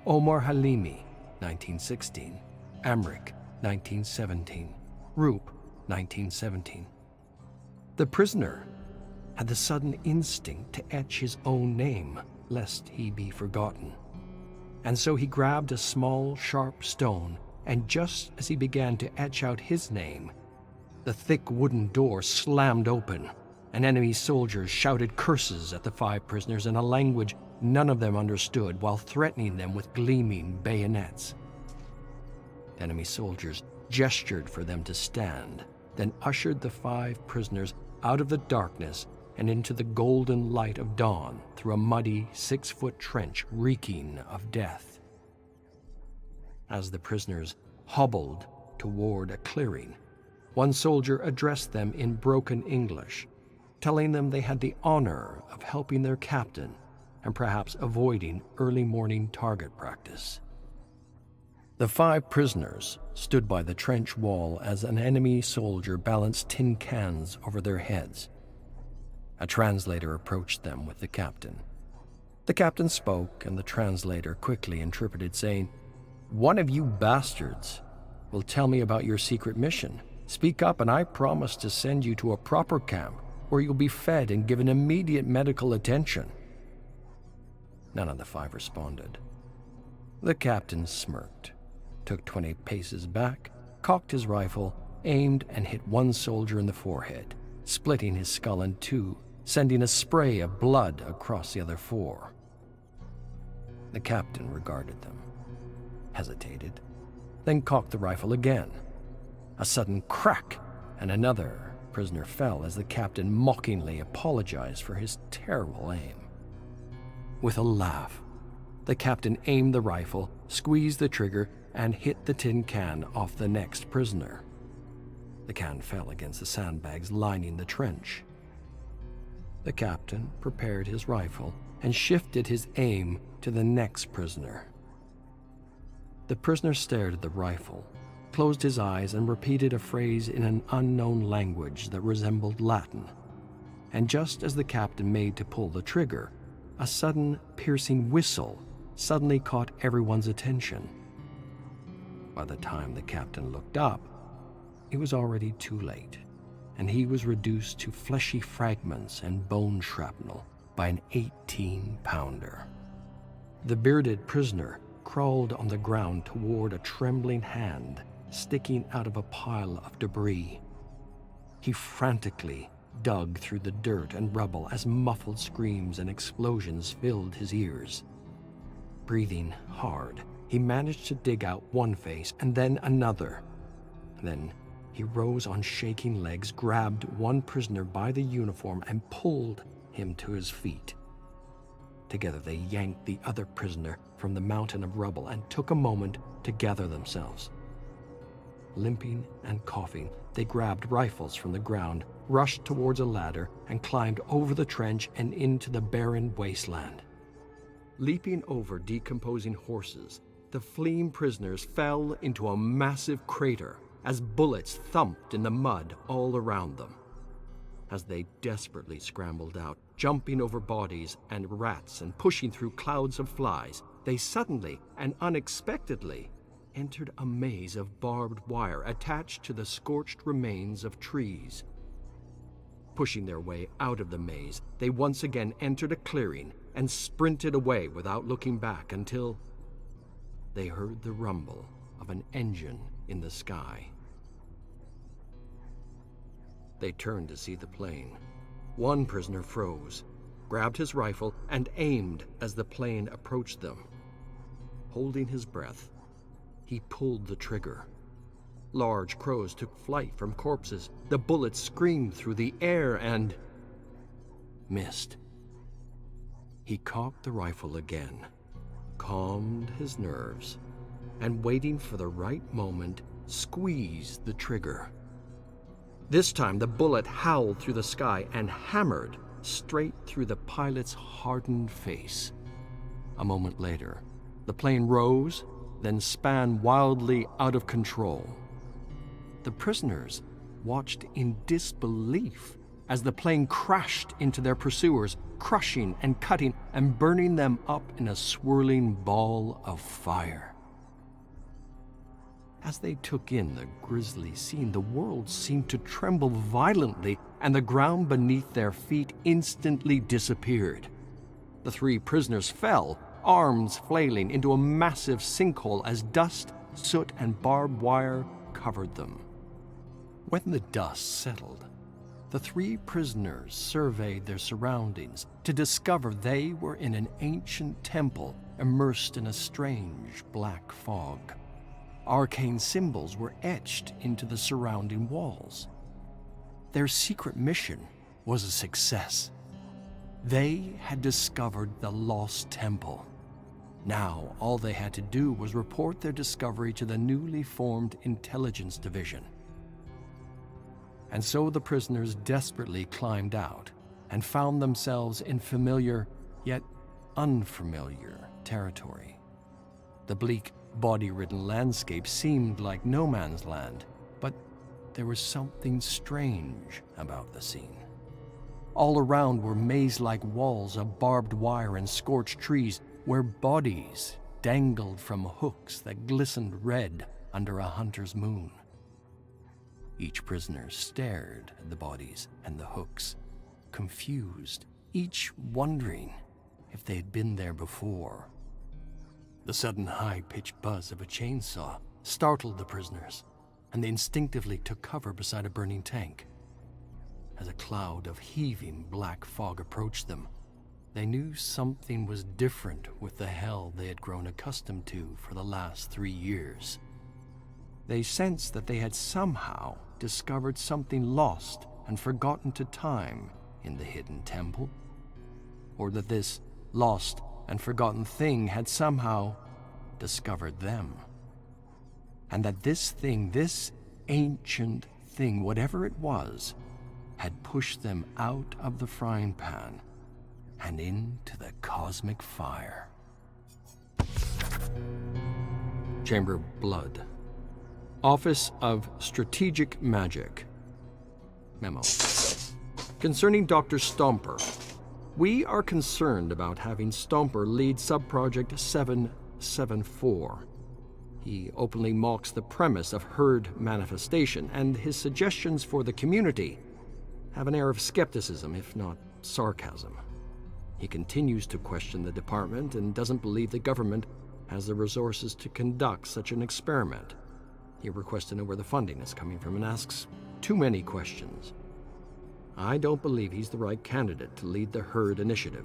Omar Halimi, 1916, Amrik, 1917, Roop, 1917. The prisoner had the sudden instinct to etch his own name, lest he be forgotten. And so he grabbed a small, sharp stone, and just as he began to etch out his name, the thick wooden door slammed open, and enemy soldiers shouted curses at the 5 prisoners in a language none of them understood, while threatening them with gleaming bayonets. Enemy soldiers gestured for them to stand, then ushered the 5 prisoners out of the darkness and into the golden light of dawn through a muddy 6-foot trench reeking of death. As the prisoners hobbled toward a clearing, one soldier addressed them in broken English, telling them they had the honor of helping their captain and perhaps avoiding early morning target practice. The 5 prisoners stood by the trench wall as an enemy soldier balanced tin cans over their heads. A translator approached them with the captain. The captain spoke, and the translator quickly interpreted, saying, "One of you bastards will tell me about your secret mission. Speak up, and I promise to send you to a proper camp where you'll be fed and given immediate medical attention." None of the 5 responded. The captain smirked, took 20 paces back, cocked his rifle, aimed, and hit one soldier in the forehead, splitting his skull in 2, sending a spray of blood across the other 4. The captain regarded them, hesitated, then cocked the rifle again. A sudden crack, and another prisoner fell as the captain mockingly apologized for his terrible aim. With a laugh, the captain aimed the rifle, squeezed the trigger, and hit the tin can off the next prisoner. The can fell against the sandbags lining the trench. The captain prepared his rifle and shifted his aim to the next prisoner. The prisoner stared at the rifle, closed his eyes, and repeated a phrase in an unknown language that resembled Latin. And just as the captain made to pull the trigger, a sudden, piercing whistle suddenly caught everyone's attention. By the time the captain looked up, it was already too late, and he was reduced to fleshy fragments and bone shrapnel by an 18-pounder. The bearded prisoner crawled on the ground toward a trembling hand sticking out of a pile of debris. He frantically dug through the dirt and rubble as muffled screams and explosions filled his ears. Breathing hard, he managed to dig out one face and then another. Then he rose on shaking legs, grabbed one prisoner by the uniform, and pulled him to his feet. Together they yanked the other prisoner from the mountain of rubble and took a moment to gather themselves. Limping and coughing, they grabbed rifles from the ground, rushed towards a ladder, and climbed over the trench and into the barren wasteland. Leaping over decomposing horses, the fleeing prisoners fell into a massive crater as bullets thumped in the mud all around them. As they desperately scrambled out, jumping over bodies and rats and pushing through clouds of flies, they suddenly and unexpectedly entered a maze of barbed wire attached to the scorched remains of trees. Pushing their way out of the maze, they once again entered a clearing and sprinted away without looking back until they heard the rumble of an engine in the sky. They turned to see the plane. One prisoner froze, grabbed his rifle, and aimed as the plane approached them. Holding his breath, he pulled the trigger. Large crows took flight from corpses. The bullets screamed through the air and missed. He cocked the rifle again, calmed his nerves, and waiting for the right moment, squeezed the trigger. This time the bullet howled through the sky and hammered straight through the pilot's hardened face. A moment later, the plane rose, then span wildly out of control. The prisoners watched in disbelief as the plane crashed into their pursuers, crushing and cutting and burning them up in a swirling ball of fire. As they took in the grisly scene, the world seemed to tremble violently, and the ground beneath their feet instantly disappeared. The 3 prisoners fell, arms flailing, into a massive sinkhole as dust, soot, and barbed wire covered them. When the dust settled, the 3 prisoners surveyed their surroundings to discover they were in an ancient temple immersed in a strange black fog. Arcane symbols were etched into the surrounding walls. Their secret mission was a success. They had discovered the lost temple. Now, all they had to do was report their discovery to the newly formed Intelligence Division. And so the prisoners desperately climbed out and found themselves in familiar, yet unfamiliar territory. The bleak, body-ridden landscape seemed like no man's land, but there was something strange about the scene. All around were maze-like walls of barbed wire and scorched trees where bodies dangled from hooks that glistened red under a hunter's moon. Each prisoner stared at the bodies and the hooks, confused, each wondering if they had been there before. The sudden high-pitched buzz of a chainsaw startled the prisoners, and they instinctively took cover beside a burning tank. As a cloud of heaving black fog approached them, they knew something was different with the hell they had grown accustomed to for the last 3 years. They sensed that they had somehow discovered something lost and forgotten to time in the hidden temple, or that this lost and forgotten thing had somehow discovered them. And that this thing, this ancient thing, whatever it was, had pushed them out of the frying pan and into the cosmic fire. Chamber of Blood. Office of Strategic Magic. Memo. Concerning Dr. Stomper, we are concerned about having Stomper lead subproject 774. He openly mocks the premise of herd manifestation, and his suggestions for the community have an air of skepticism, if not sarcasm. He continues to question the department and doesn't believe the government has the resources to conduct such an experiment. He requests to know where the funding is coming from and asks too many questions. I don't believe he's the right candidate to lead the herd initiative.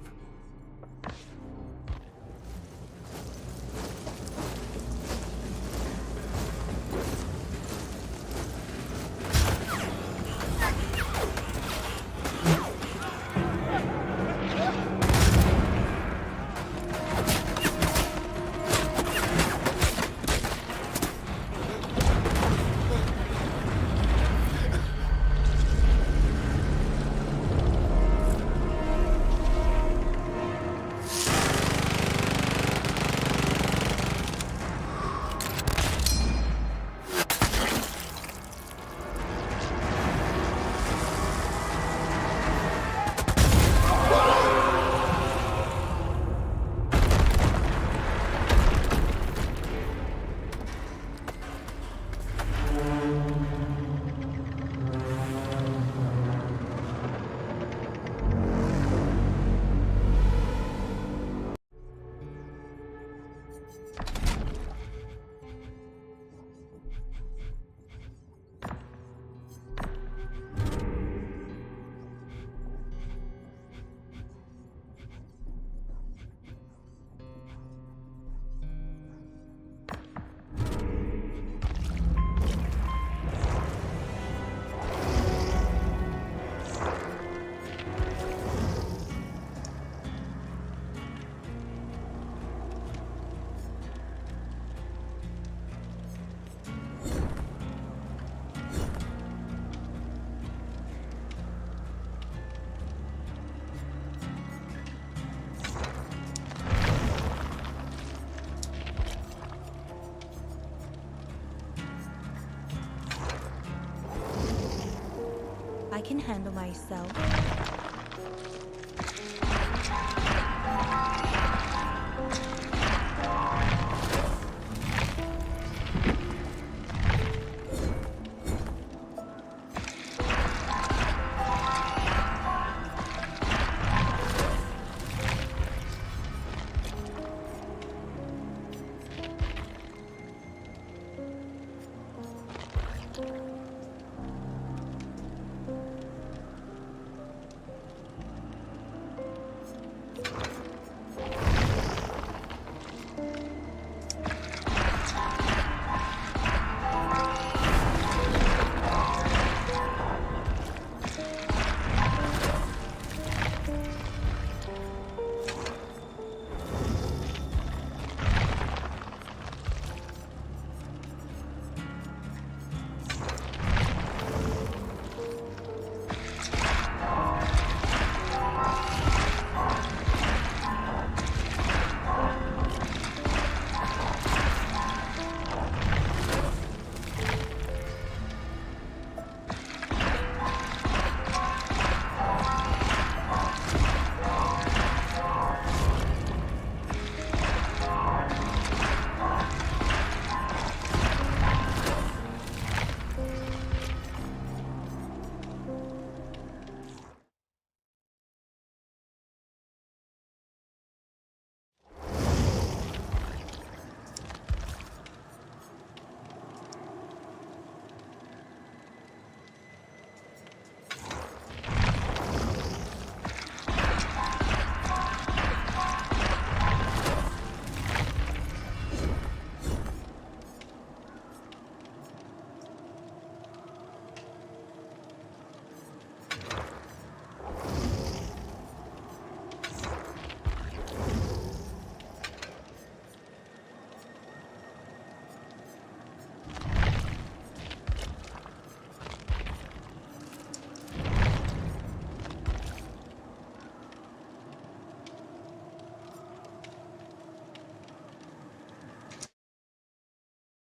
I can handle myself.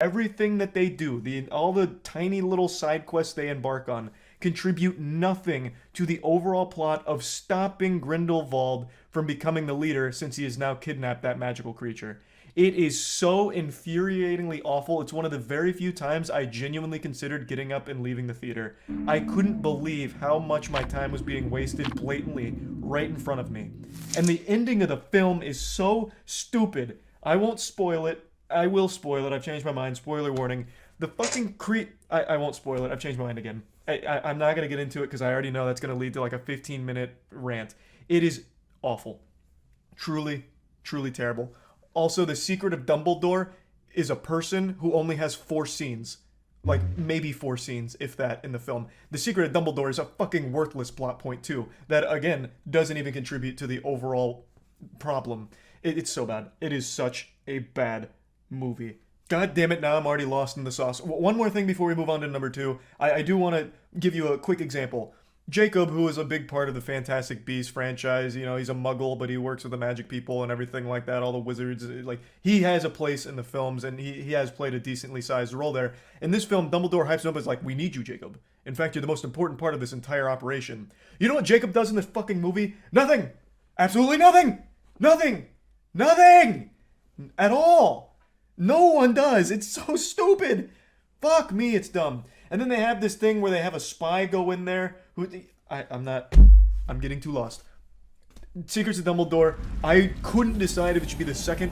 Everything that they do, all the tiny little side quests they embark on, contribute nothing to the overall plot of stopping Grindelwald from becoming the leader, since he has now kidnapped that magical creature. It is so infuriatingly awful. It's one of the very few times I genuinely considered getting up and leaving the theater. I couldn't believe how much my time was being wasted blatantly right in front of me. And the ending of the film is so stupid. I won't spoil it. I will spoil it. I've changed my mind. Spoiler warning. The fucking I won't spoil it. I've changed my mind again. I'm not going to get into it because I already know that's going to lead to like a 15-minute rant. It is awful. Truly, truly terrible. Also, the secret of Dumbledore is a person who only has 4 scenes. Like, maybe 4 scenes, if that, in the film. The secret of Dumbledore is a fucking worthless plot point, too. That, again, doesn't even contribute to the overall problem. It's so bad. It is such a bad movie. God damn it, now I'm already lost in the sauce. One more thing before we move on to number 2. I do want to give you a quick example. Jacob, who is a big part of the Fantastic Beasts franchise, you know, he's a muggle, but he works with the magic people and everything like that, all the wizards, like, he has a place in the films, and he has played a decently sized role there. In this film, Dumbledore hypes him up as like, we need you, Jacob. In fact, you're the most important part of this entire operation. You know what Jacob does in this fucking movie? Nothing! Absolutely nothing! Nothing! Nothing! At all! No one does! It's so stupid! Fuck me, it's dumb. And then they have this thing where they have a spy go in there. I'm getting too lost. Secrets of Dumbledore. I couldn't decide if it should be the second.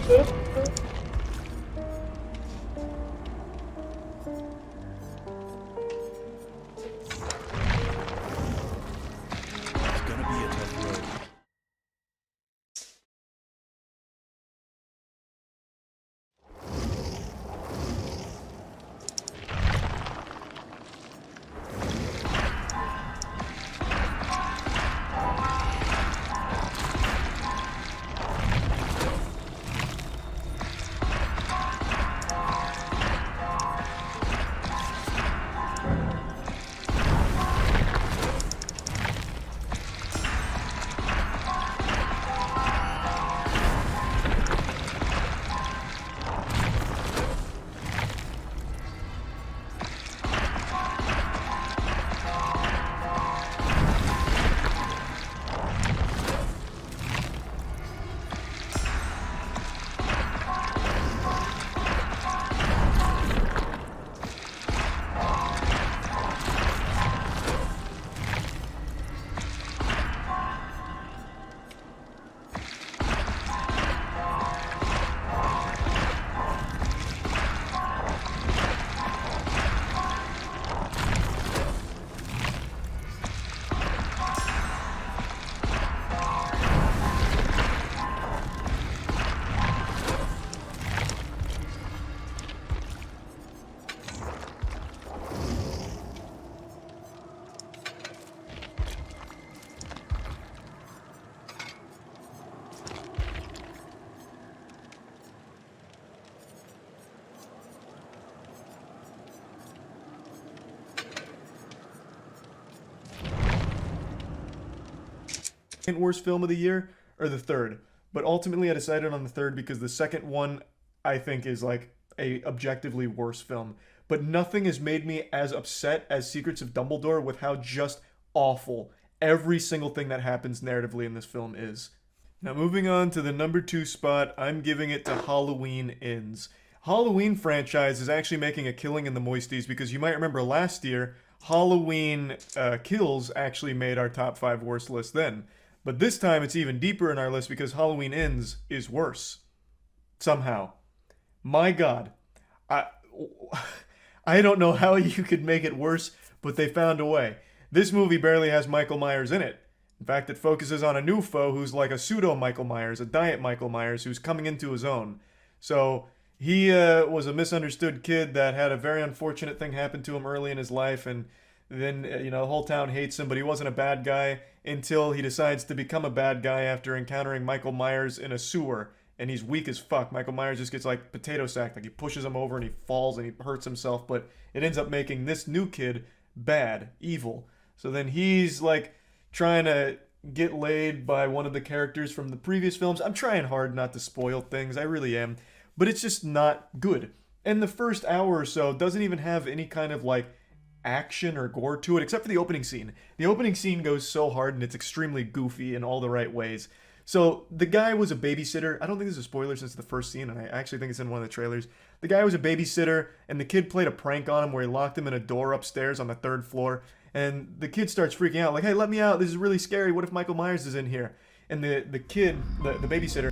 Esto. It's gonna be a tough road. Worst film of the year or the third, but ultimately I decided on the third because the second one I think is like a objectively worse film. But nothing has made me as upset as Secrets of Dumbledore with how just awful every single thing that happens narratively in this film is. Now moving on to the number 2 spot, I'm giving it to Halloween Ends. Halloween franchise is actually making a killing in the Moisties because you might remember last year Halloween Kills actually made our top 5 worst list then. But this time it's even deeper in our list because Halloween Ends is worse. Somehow. My God. I don't know how you could make it worse, but they found a way. This movie barely has Michael Myers in it. In fact, it focuses on a new foe who's like a pseudo Michael Myers, a diet Michael Myers, who's coming into his own. So he was a misunderstood kid that had a very unfortunate thing happen to him early in his life, and then, the whole town hates him, but he wasn't a bad guy until he decides to become a bad guy after encountering Michael Myers in a sewer, and he's weak as fuck. Michael Myers just gets, like, potato sacked, like, he pushes him over and he falls and he hurts himself, but it ends up making this new kid bad, evil. So then he's, like, trying to get laid by one of the characters from the previous films. I'm trying hard not to spoil things, I really am, but it's just not good. And the first hour or so doesn't even have any kind of, like, action or gore to it, except for the opening scene. The opening scene goes so hard and it's extremely goofy in all the right ways. So the guy was a babysitter. I don't think this is a spoiler since it's the first scene, and I actually think it's in one of the trailers. The guy was a babysitter, and the kid played a prank on him where he locked him in a door upstairs on the 3rd floor. And the kid starts freaking out, like, hey, let me out. This is really scary. What if Michael Myers is in here? And the kid, the babysitter...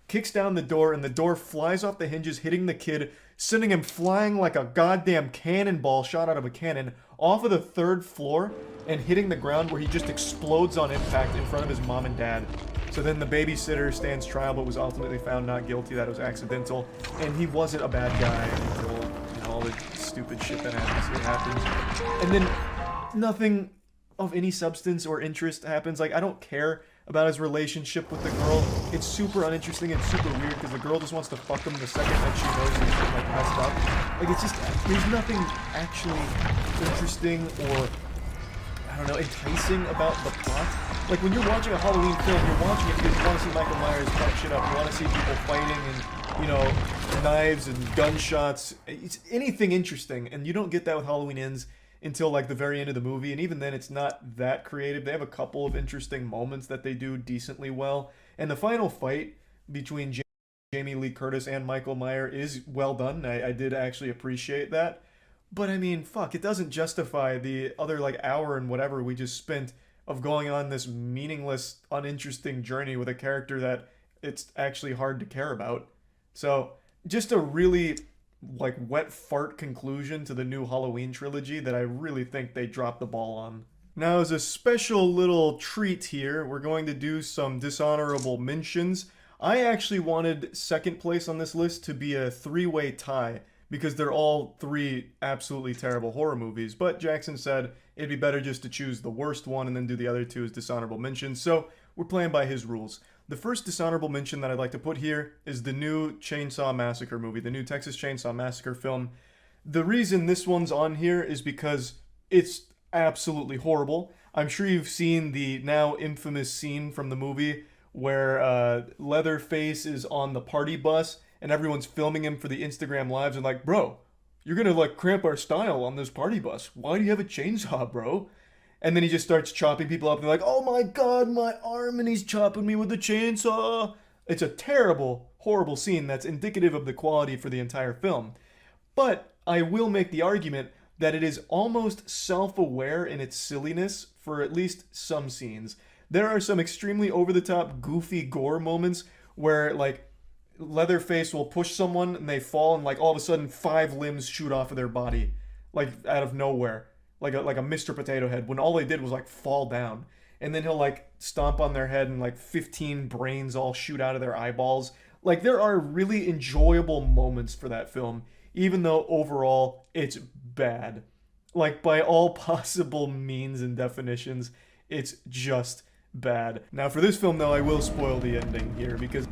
kicks down the door, and the door flies off the hinges, hitting the kid, sending him flying like a goddamn cannonball shot out of a cannon off of the 3rd floor and hitting the ground, where he just explodes on impact in front of his mom and dad. So then the babysitter stands trial but was ultimately found not guilty, that it was accidental, and he wasn't a bad guy until, you know, all the stupid shit that happens. And then nothing of any substance or interest happens. Like, I don't care about his relationship with the girl. It's super uninteresting and super weird because the girl just wants to fuck him the second that she knows he's like messed up. Like, it's just, there's nothing actually interesting or, I don't know, enticing about the plot. Like, when you're watching a Halloween film, you're watching it because you want to see Michael Myers fuck shit up. You want to see people fighting and, you know, knives and gunshots. It's anything interesting, and you don't get that with Halloween Ends until like the very end of the movie, and even then it's not that creative. They have a couple of interesting moments that they do decently well, and the final fight between Jamie Lee Curtis and Michael Myers is well done. I did actually appreciate that, but I mean, fuck, it doesn't justify the other like hour and whatever we just spent of going on this meaningless, uninteresting journey with a character that it's actually hard to care about. So just a really like wet fart conclusion to the new Halloween trilogy that I really think they dropped the ball on. Now, as a special little treat here, we're going to do some dishonorable mentions. I actually wanted second place on this list to be a 3-way tie because they're all 3 absolutely terrible horror movies, but Jackson said it'd be better just to choose the worst one and then do the other 2 as dishonorable mentions, so we're playing by his rules. The first dishonorable mention that I'd like to put here is the new Chainsaw Massacre movie, the new Texas Chainsaw Massacre film. The reason this one's on here is because it's absolutely horrible. I'm sure you've seen the now infamous scene from the movie where Leatherface is on the party bus and everyone's filming him for the Instagram lives and like, bro, you're gonna like cramp our style on this party bus. Why do you have a chainsaw, bro? And then he just starts chopping people up and they're like, oh my god, my arm, and he's chopping me with the chainsaw. It's a terrible, horrible scene that's indicative of the quality for the entire film. But I will make the argument that it is almost self-aware in its silliness for at least some scenes. There are some extremely over-the-top, goofy gore moments where, like, Leatherface will push someone and they fall and, like, all of a sudden 5 limbs shoot off of their body, like, out of nowhere. Like a Mr. Potato Head, when all they did was like fall down. And then he'll like stomp on their head and like 15 brains all shoot out of their eyeballs. Like, there are really enjoyable moments for that film, even though overall it's bad. Like, by all possible means and definitions, it's just bad. Now for this film though, I will spoil the ending here because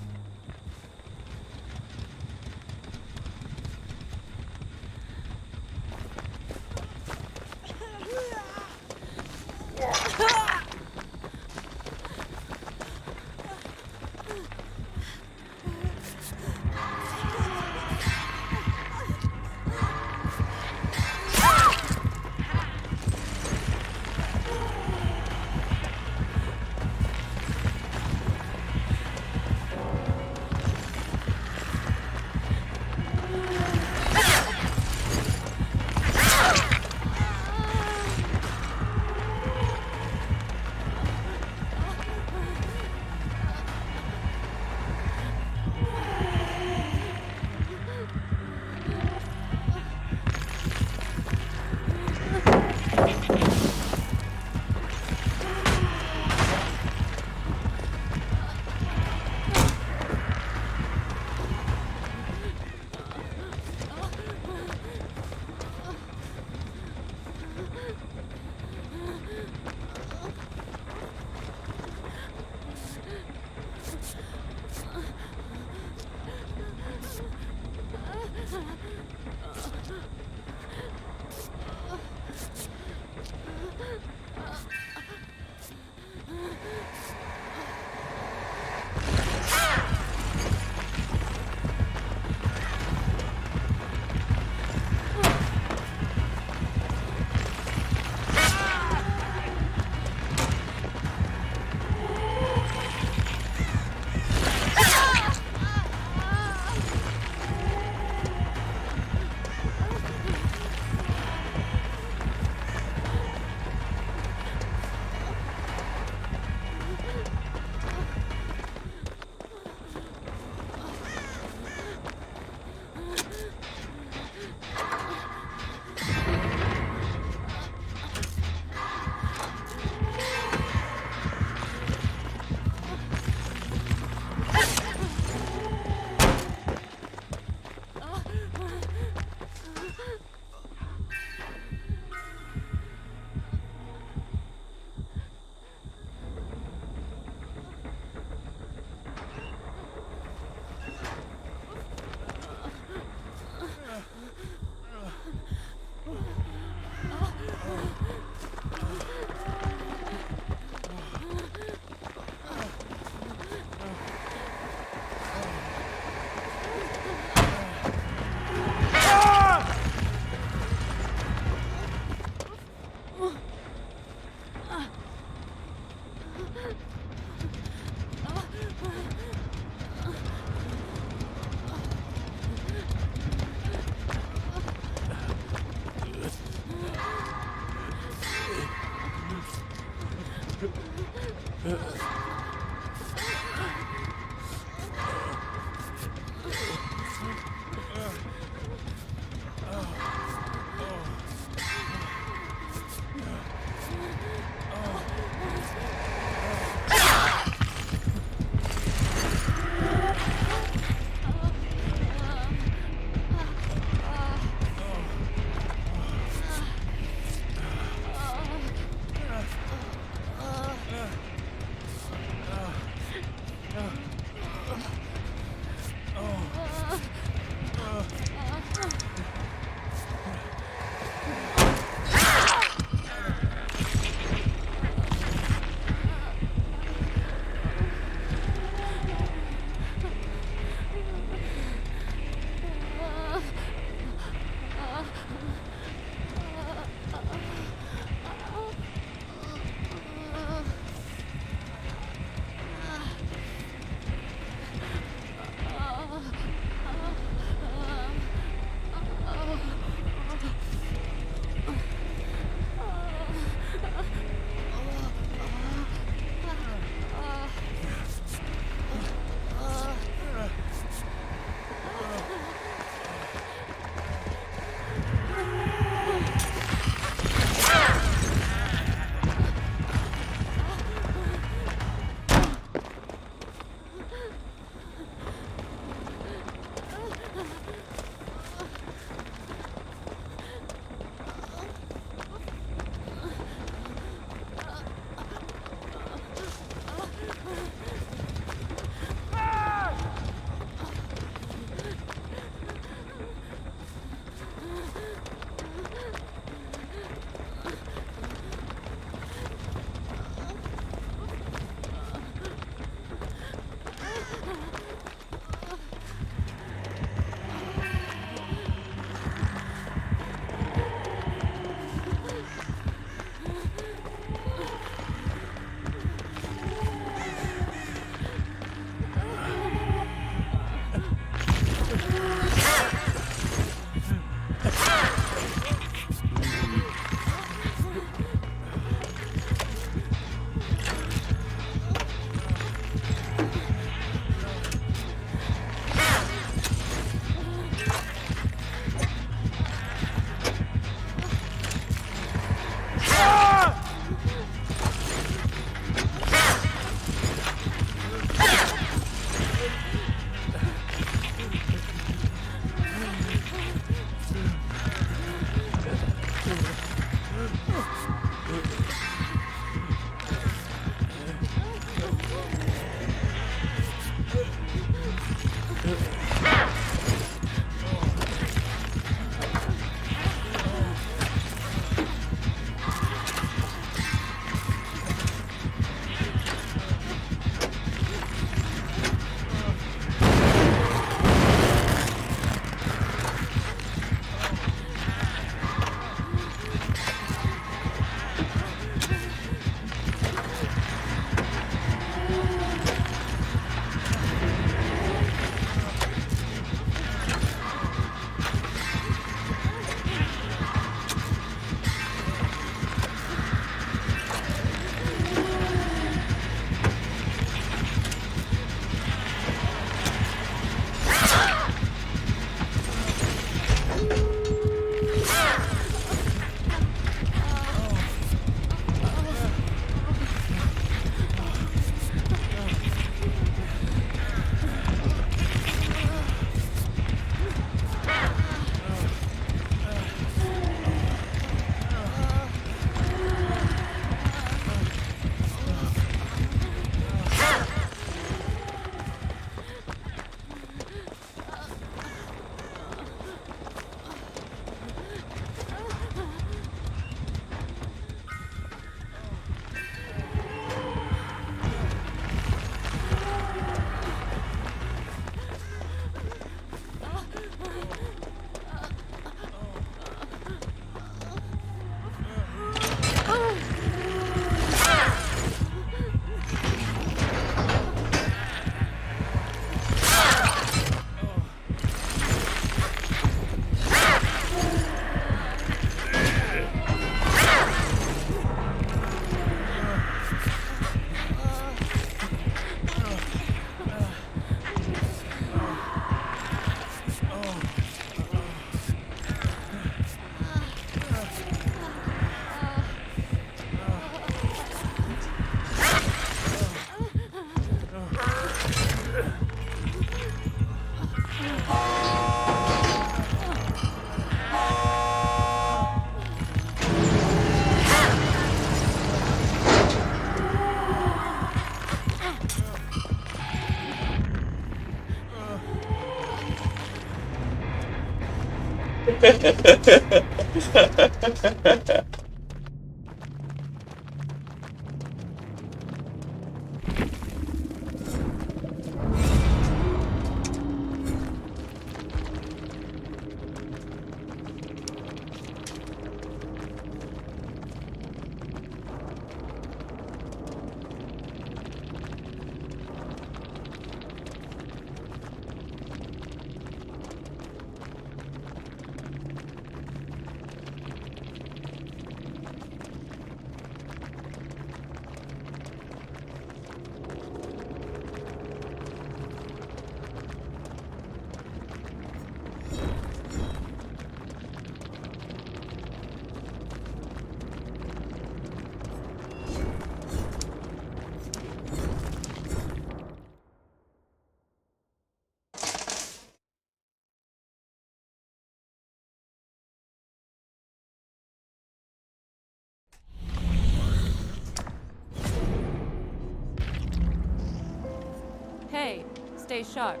Hey, stay sharp.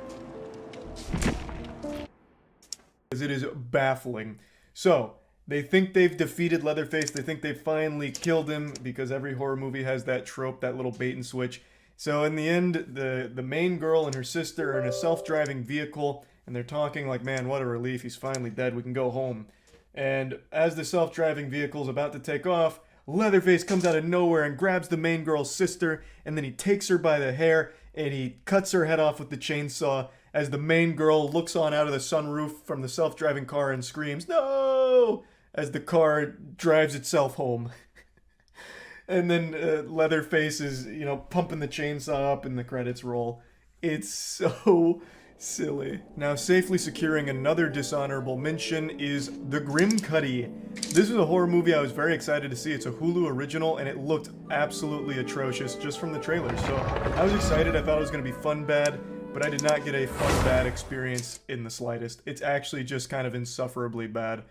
It is baffling. So, they think they've defeated Leatherface. They think they've finally killed him because every horror movie has that trope, that little bait and switch. So in the end, the main girl and her sister are in a self-driving vehicle, and they're talking like, man, what a relief, he's finally dead, we can go home. And as the self-driving vehicle's about to take off, Leatherface comes out of nowhere and grabs the main girl's sister, and then he takes her by the hair, and he cuts her head off with the chainsaw as the main girl looks on out of the sunroof from the self-driving car and screams, "No!" as the car drives itself home. And then Leatherface is, pumping the chainsaw up and the credits roll. It's so silly. Now, safely securing another dishonorable mention is The Grim Cuddy. This is a horror movie I was very excited to see. It's a Hulu original, and it looked absolutely atrocious just from the trailer. So I was excited. I thought it was going to be fun bad, but I did not get a fun bad experience in the slightest. It's actually just kind of insufferably bad.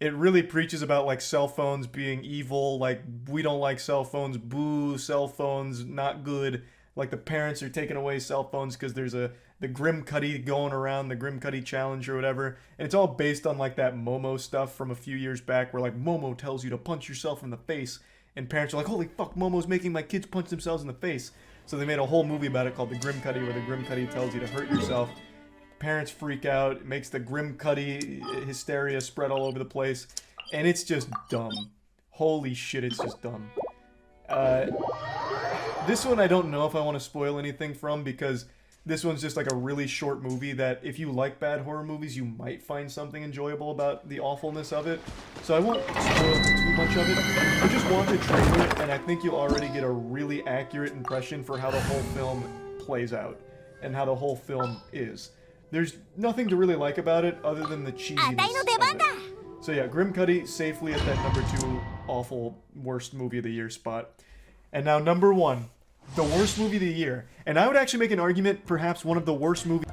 It really preaches about, like, cell phones being evil, like, we don't like cell phones, boo, cell phones, not good. Like, the parents are taking away cell phones because there's the Grim Cuddy going around, the Grim Cuddy challenge or whatever. And it's all based on, like, that Momo stuff from a few years back where, like, Momo tells you to punch yourself in the face. And parents are like, holy fuck, Momo's making my kids punch themselves in the face. So they made a whole movie about it called The Grim Cuddy, where the Grim Cuddy tells you to hurt yourself. Parents freak out. It makes the Grim Cuddy hysteria spread all over the place. And it's just dumb. Holy shit, it's just dumb. This one I don't know if I want to spoil anything from, because this one's just like a really short movie that if you like bad horror movies, you might find something enjoyable about the awfulness of it. So I won't spoil too much of it. You just watch the trailer, and I think you'll already get a really accurate impression for how the whole film plays out and how the whole film is. There's nothing to really like about it other than the cheesiness of it. So yeah, Grim Cuddy safely at that number 2 awful worst movie of the year spot. And now number 1, the worst movie of the year. And I would actually make an argument, perhaps one of the worst movies.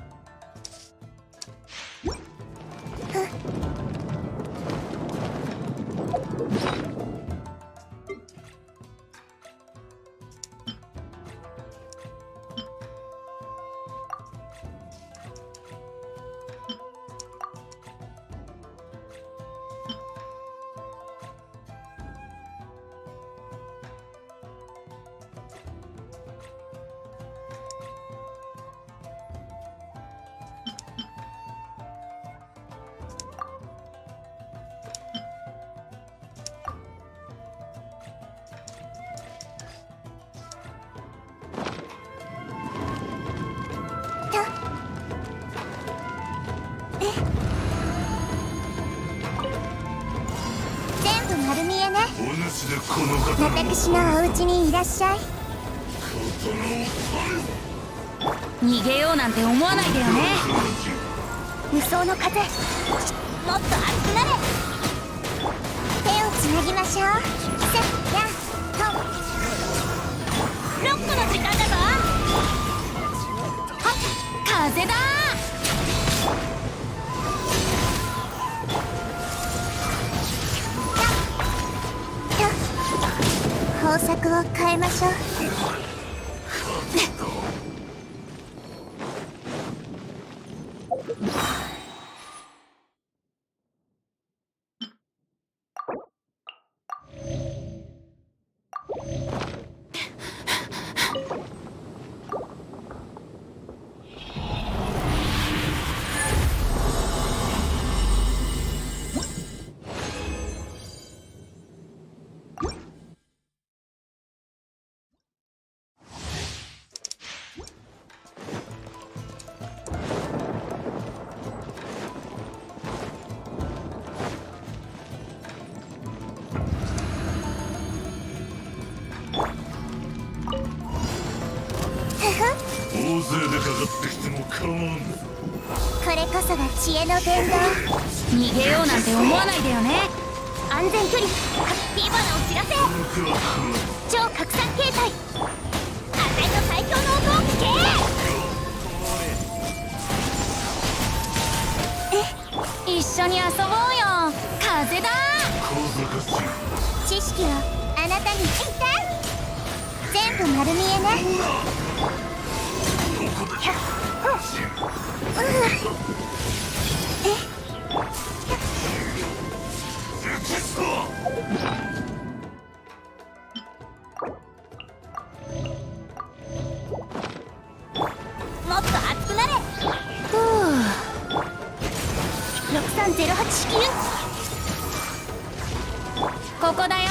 これこそが知恵の伝道。逃げようなんて思わないでよね。安全距離火花を散らせ。超拡散形態あたいの最強の音を聞け。一緒に遊ぼうよ。風だ。知識をあなたに聞いた。全部丸見えね。もっと熱くなれ。6308式ここだよ。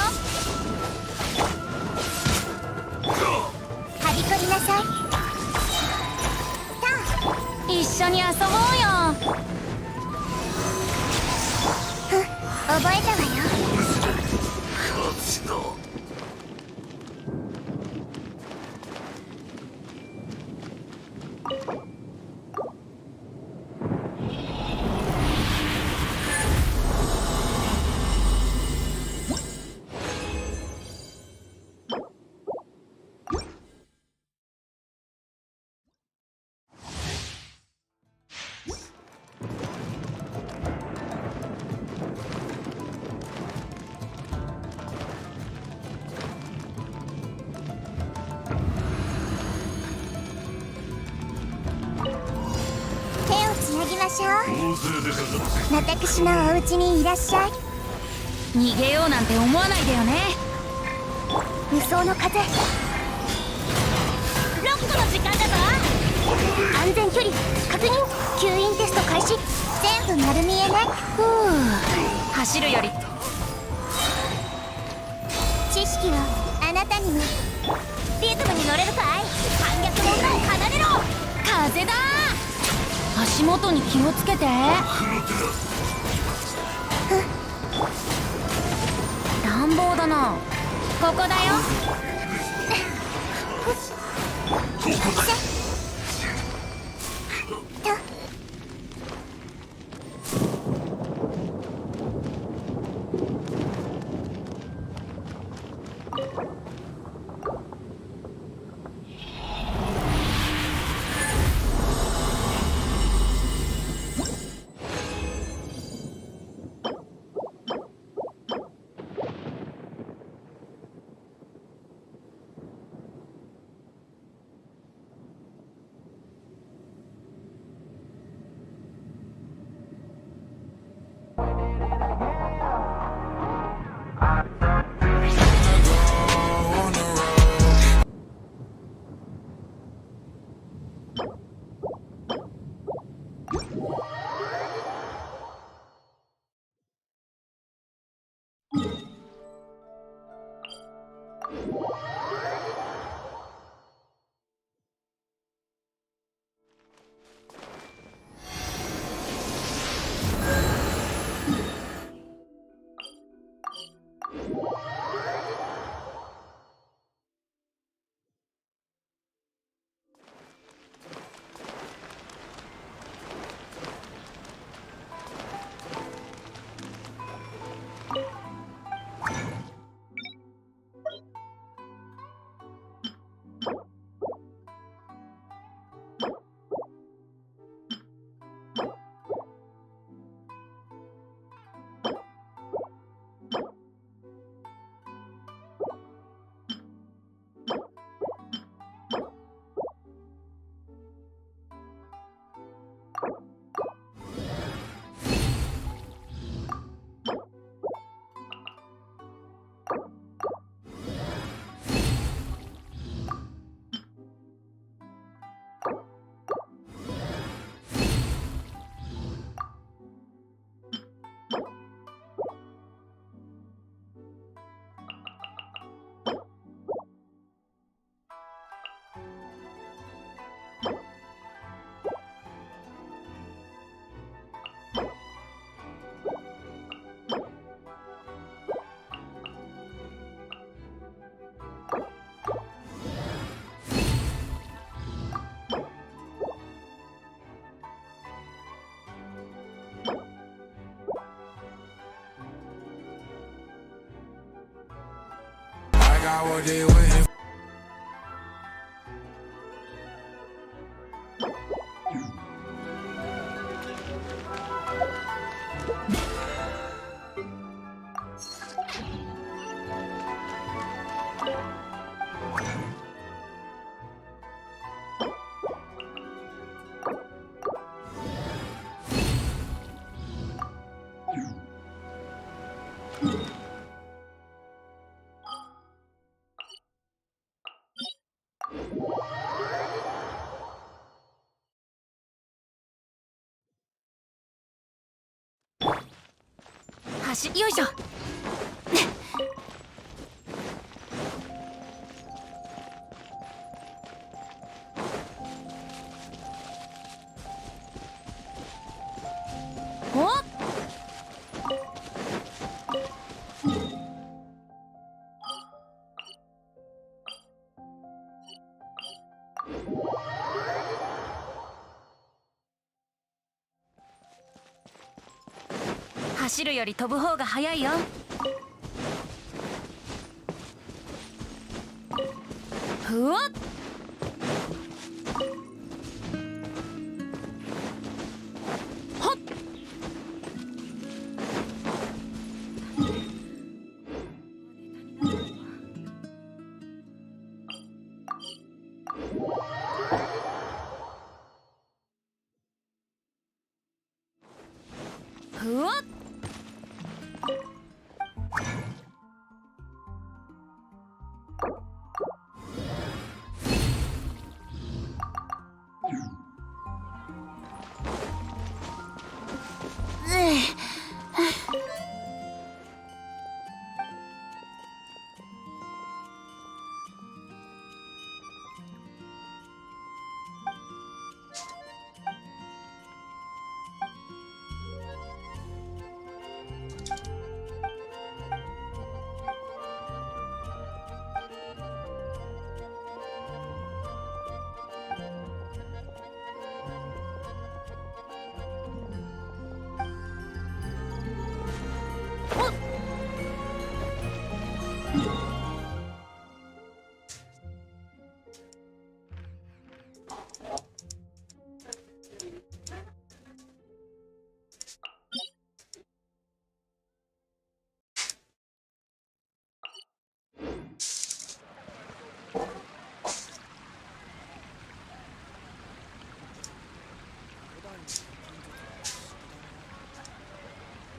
はびこりなさい。一緒に遊ぼうよ。覚えたわよ。私のお家にいらっしゃい。逃げようなんて思わないでよね。無双の風。ロックの時間だぞ。安全距離確認。吸引テスト開始。全部丸見えね。走るより知識はあなたにも。リズムに乗れるかい。反逆の音を離れろ。風だ。足元に気をつけて。乱暴だな。ここだよ。got what they waiting for.よいしょ。おっ。走るより飛ぶ方が早いよ。ふわっ。はっ。ふわっ。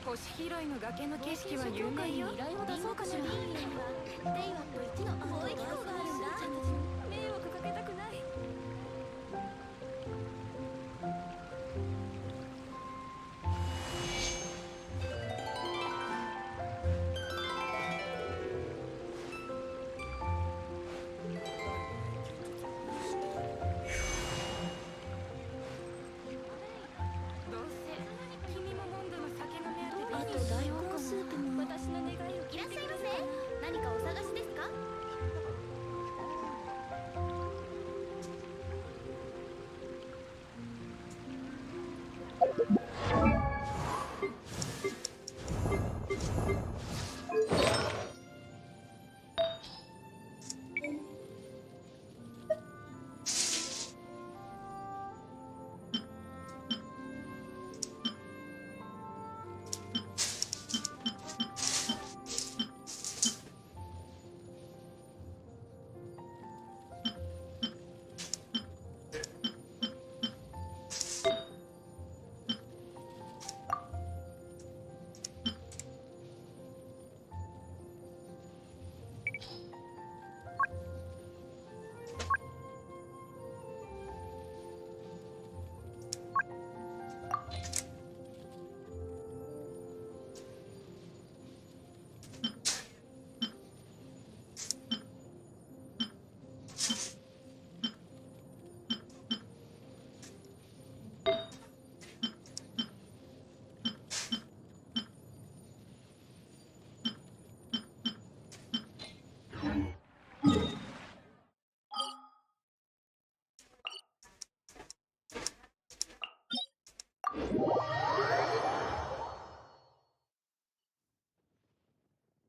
星拾いの崖の景色は有名よ。依頼を出そうかしら。令和と一の貿易港があるんだ。迷惑かけたくない。どうせ君もモンドの酒の目当てで。あと大根スープも。私の願いを聞いてください。いらっしゃいませ。何かお探しですか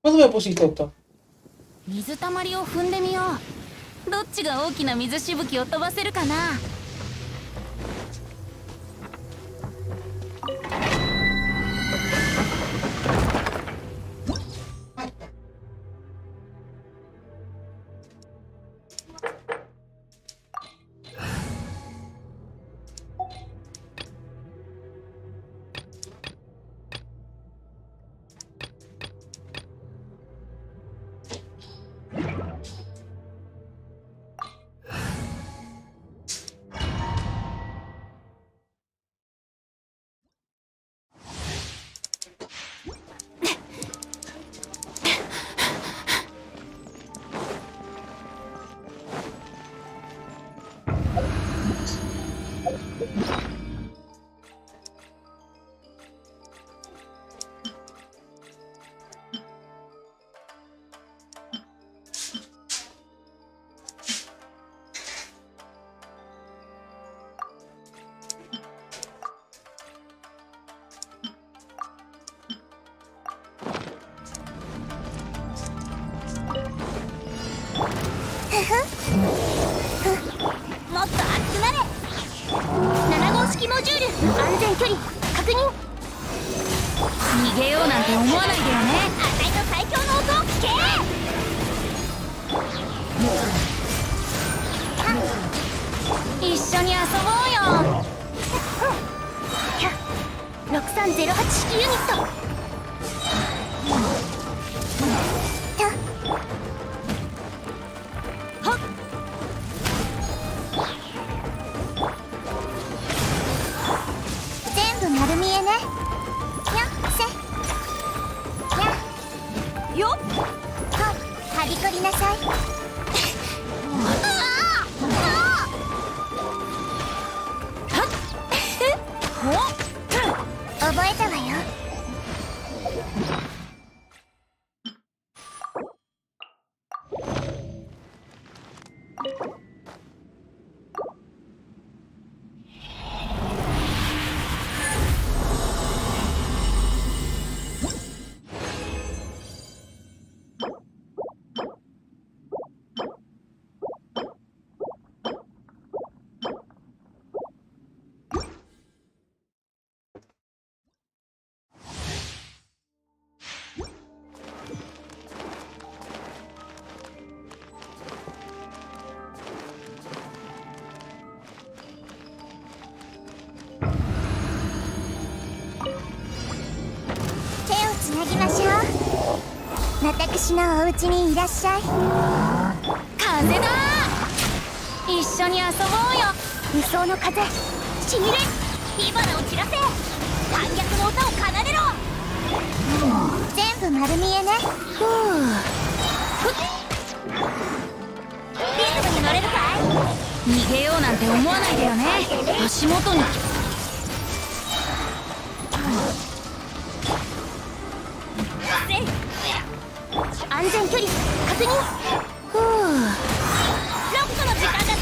？¿Dónde me pusiste esto? 水たまりを踏んでみよう。どっちが大きな水しぶきを飛ばせるかな。もっと熱くなれ。7号式モジュール安全距離確認。逃げようなんて思わないでよね。あたいの最強の音を聞け。一緒に遊ぼうよ。6308式ユニット。全部丸見えね。やっせやよっはびこりなさい。覚えたわよ。つなぎましょう。私のお家にいらっしゃい。風だ。一緒に遊ぼうよ。無双の風しみれ火花を散らせ。反逆の歌を奏でろ。全部丸見えね。ふうリズムに乗れるかい。逃げようなんて思わないでよね。足元に安全距離確認。ふうロックの時間だぞ。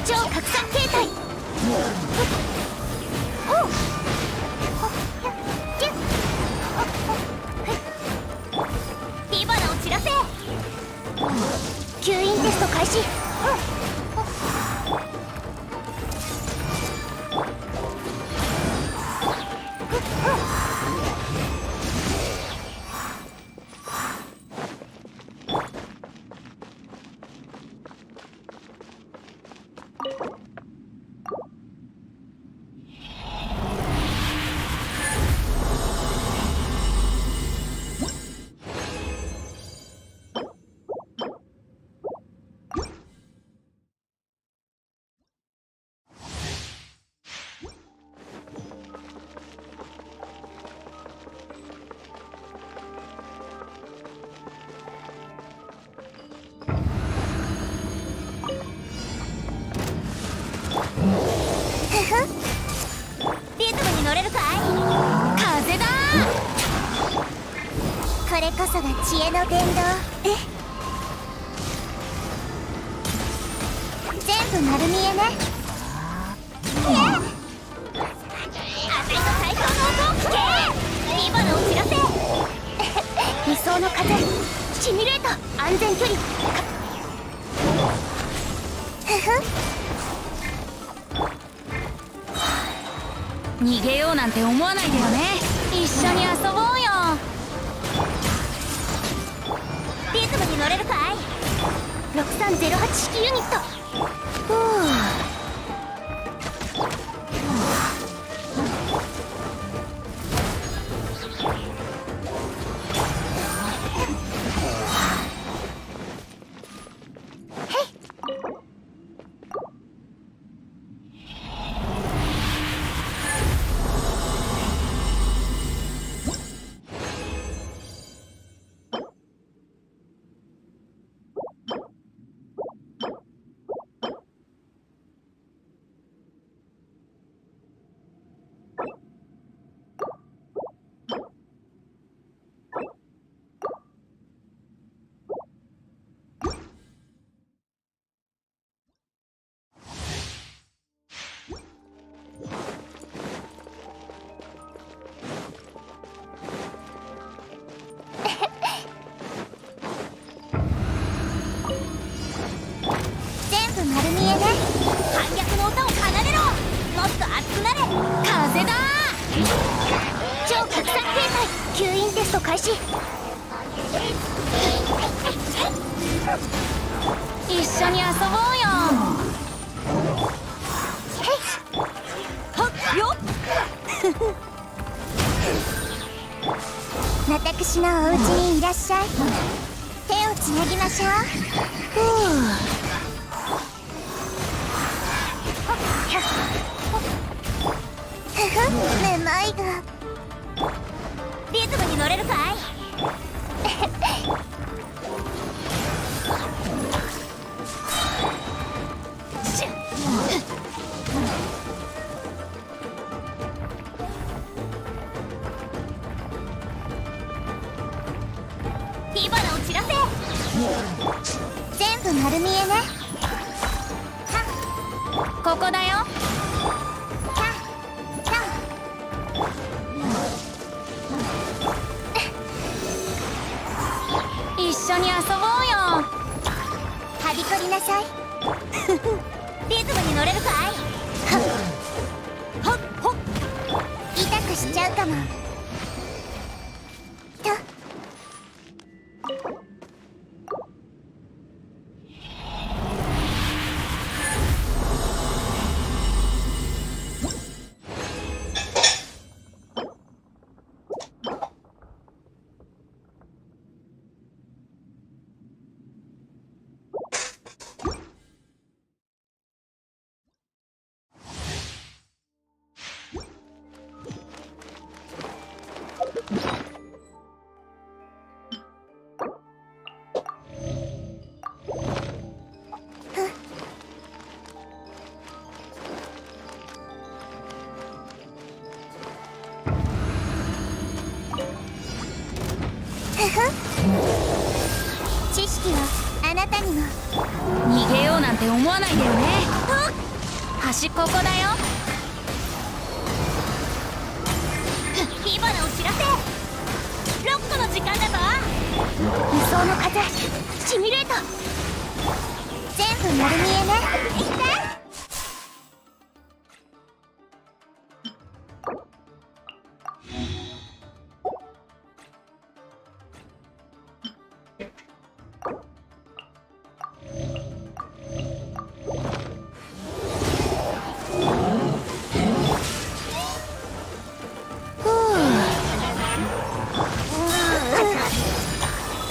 超拡散形態。火花を散らせ。吸引テスト開始。リズムに乗れるかい。風だ。これこそが知恵の伝道。全部丸見えね。あたいの最強の音を聞け。火花を散らせ。理想の風しシミュレート安全距離逃げようなんて思わないでよね。一緒に遊ぼうよ。リズムに乗れるかい。6308式ユニット。ふう。丸見えね。反逆の音を奏でろ。もっと熱くなれ。風だ。超拡散形態吸引テスト開始。一緒に遊ぼうよ。へいはっよっ私のお家にいらっしゃい。手をつなぎましょう。ふう。めまいが。リズムに乗れるかい。火花を散らせ。全部丸見えね。ここだよ。一緒に遊ぼうよ。はびこりなさい。リズムに乗れるかい。はっほっ痛くしちゃうかもと。知識はあなたにも。逃げようなんて思わないでよね。端っここだよ。火花を散らせ。ロックの時間だぞ。無双の風シミュレート全部丸見えね。いって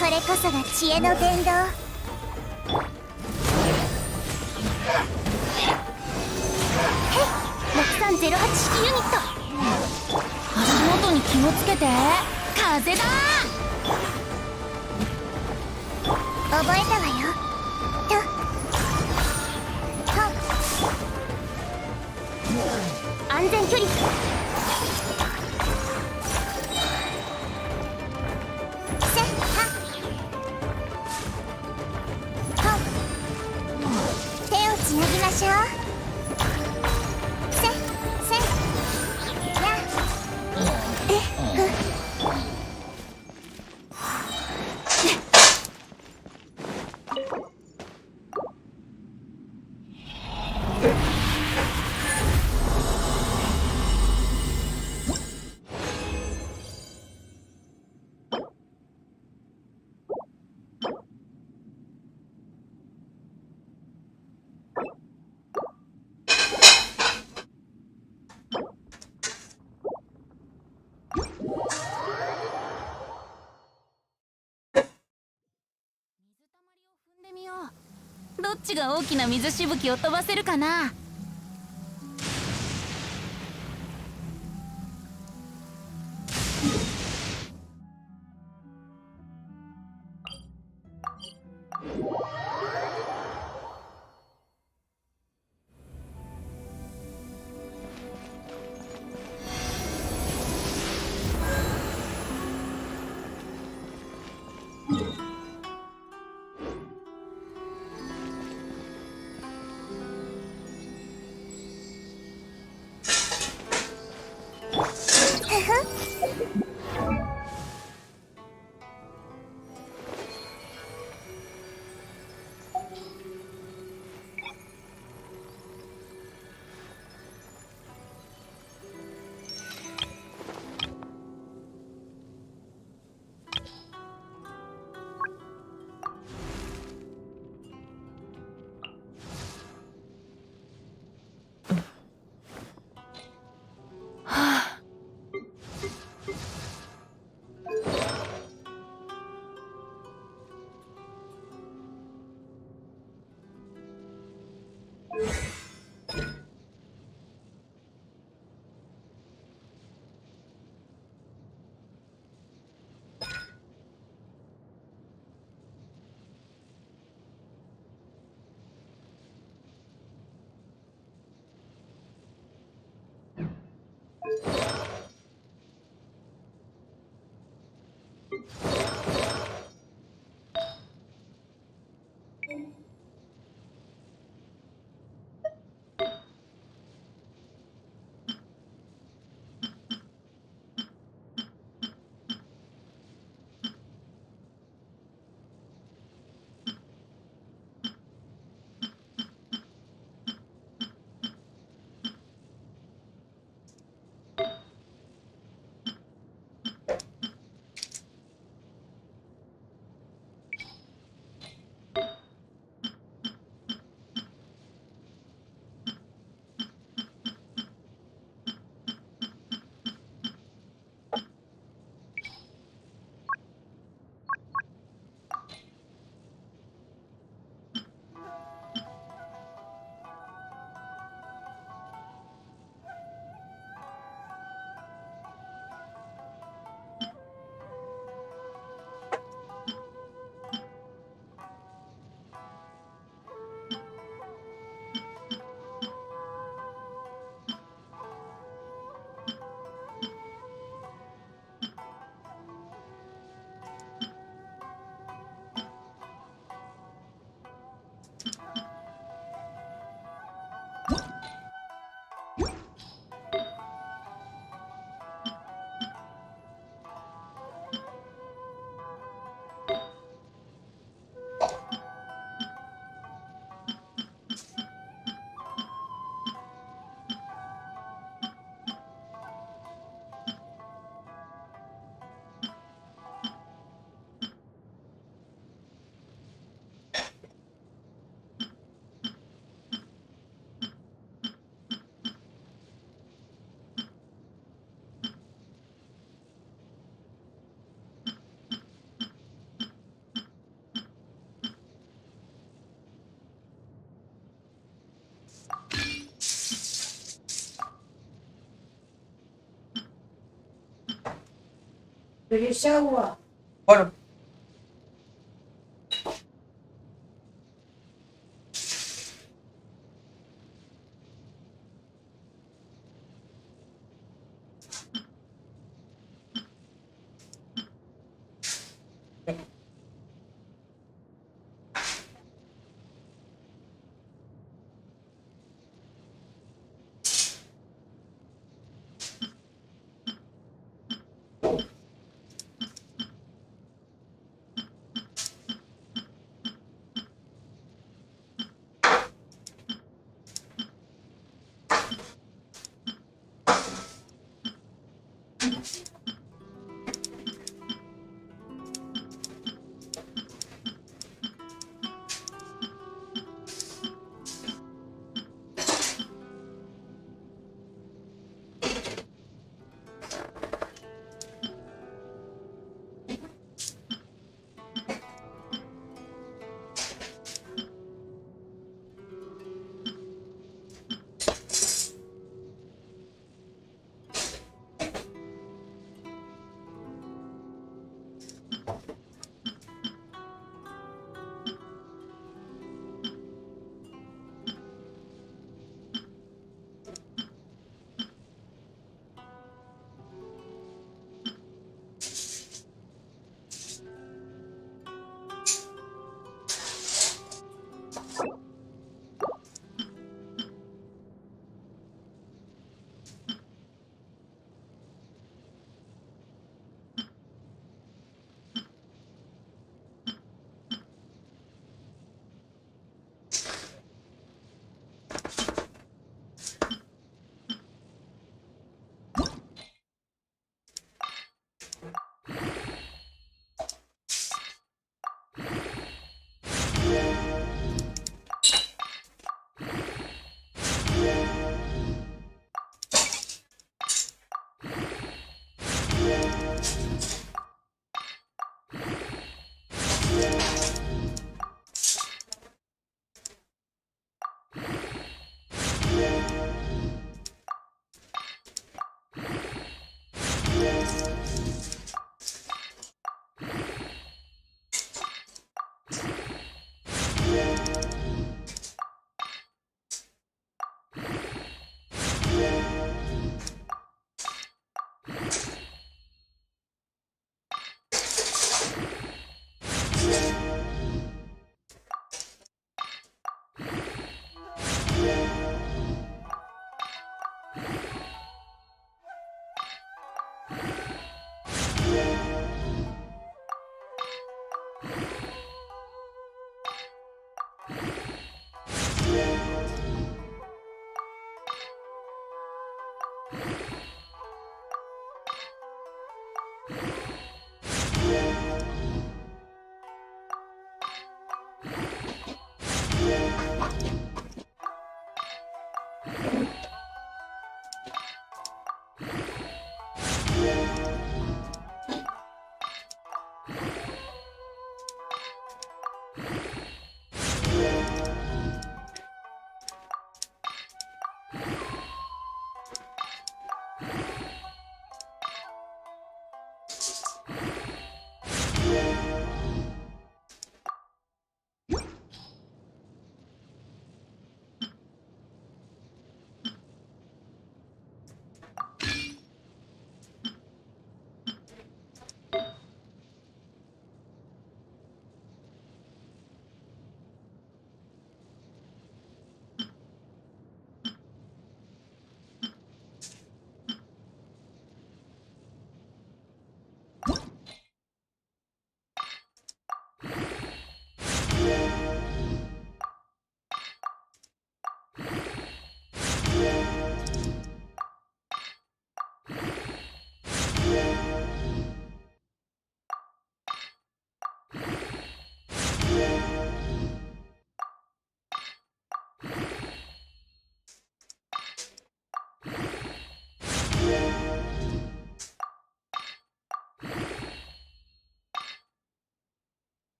これこそが知恵の伝道。6308式ユニット。足元に気をつけて。風だ。覚えたわよ。とは安全距離。つなぎましょう。せやどっちが大きな水しぶきを飛ばせるかな。¿Querés agua? Bueno,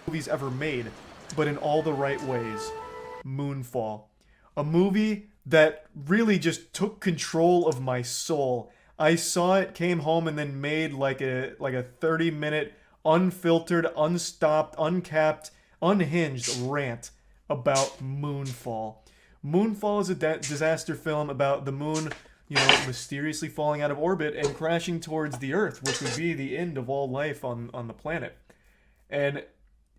Movies ever made, but in all the right ways. Moonfall. A movie that really just took control of my soul. I saw it, came home, and then made like a 30-minute, unfiltered, unstopped, uncapped, unhinged rant about Moonfall. Moonfall is a disaster film about the moon, mysteriously falling out of orbit and crashing towards the Earth, which would be the end of all life on the planet. And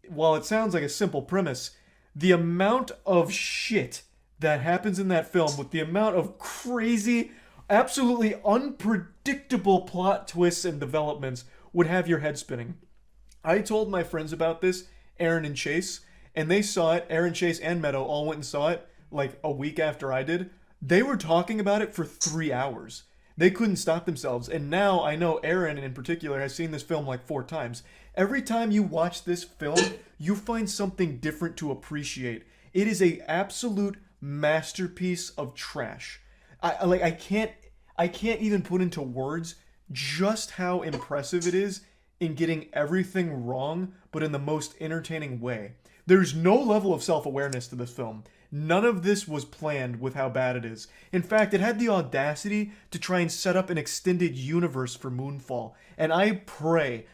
while it sounds like a simple premise, the amount of shit that happens in that film, with the amount of crazy, absolutely unpredictable plot twists and developments, would have your head spinning. I told my friends about this, Aaron and Chase, and they saw it. Aaron, Chase, and Meadow all went and saw it like a week after I did. They were talking about it for 3 hours. They couldn't stop themselves. And now I know Aaron in particular has seen this film like 4 times. Every time you watch this film, you find something different to appreciate. It is an absolute masterpiece of trash. I can't even put into words just how impressive it is in getting everything wrong, but in the most entertaining way. There's no level of self-awareness to this film. None of this was planned with how bad it is. In fact, it had the audacity to try and set up an extended universe for Moonfall. And I pray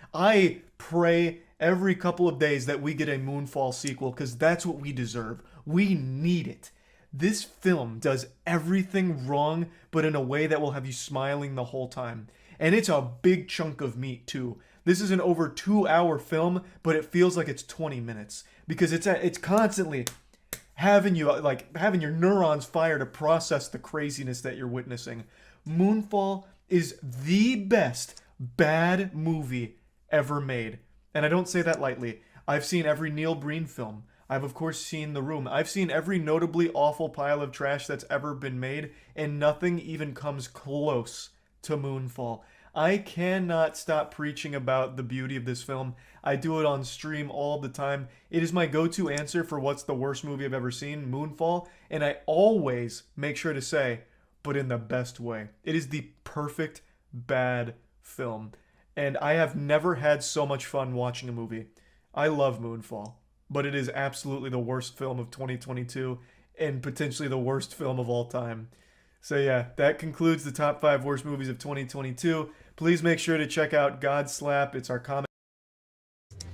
every couple of days that we get a Moonfall sequel, because that's what we deserve. We need it. This film does everything wrong, but in a way that will have you smiling the whole time. And it's a big chunk of meat, too. This is an over 2-hour film, but it feels like it's 20 minutes. Because it's constantly having your neurons fire to process the craziness that you're witnessing. Moonfall is the best bad movie ever made. And I don't say that lightly. I've seen every Neil Breen film. I've of course seen The Room. I've seen every notably awful pile of trash that's ever been made, and nothing even comes close to Moonfall. I cannot stop preaching about the beauty of this film. I do it on stream all the time. It is my go-to answer for what's the worst movie I've ever seen, Moonfall, and I always make sure to say, but in the best way. It is the perfect bad film, and I have never had so much fun watching a movie. I love Moonfall, but it is absolutely the worst film of 2022 and potentially the worst film of all time. So yeah, that concludes the top 5 worst movies of 2022. Please make sure to check out God Slap. It's our comment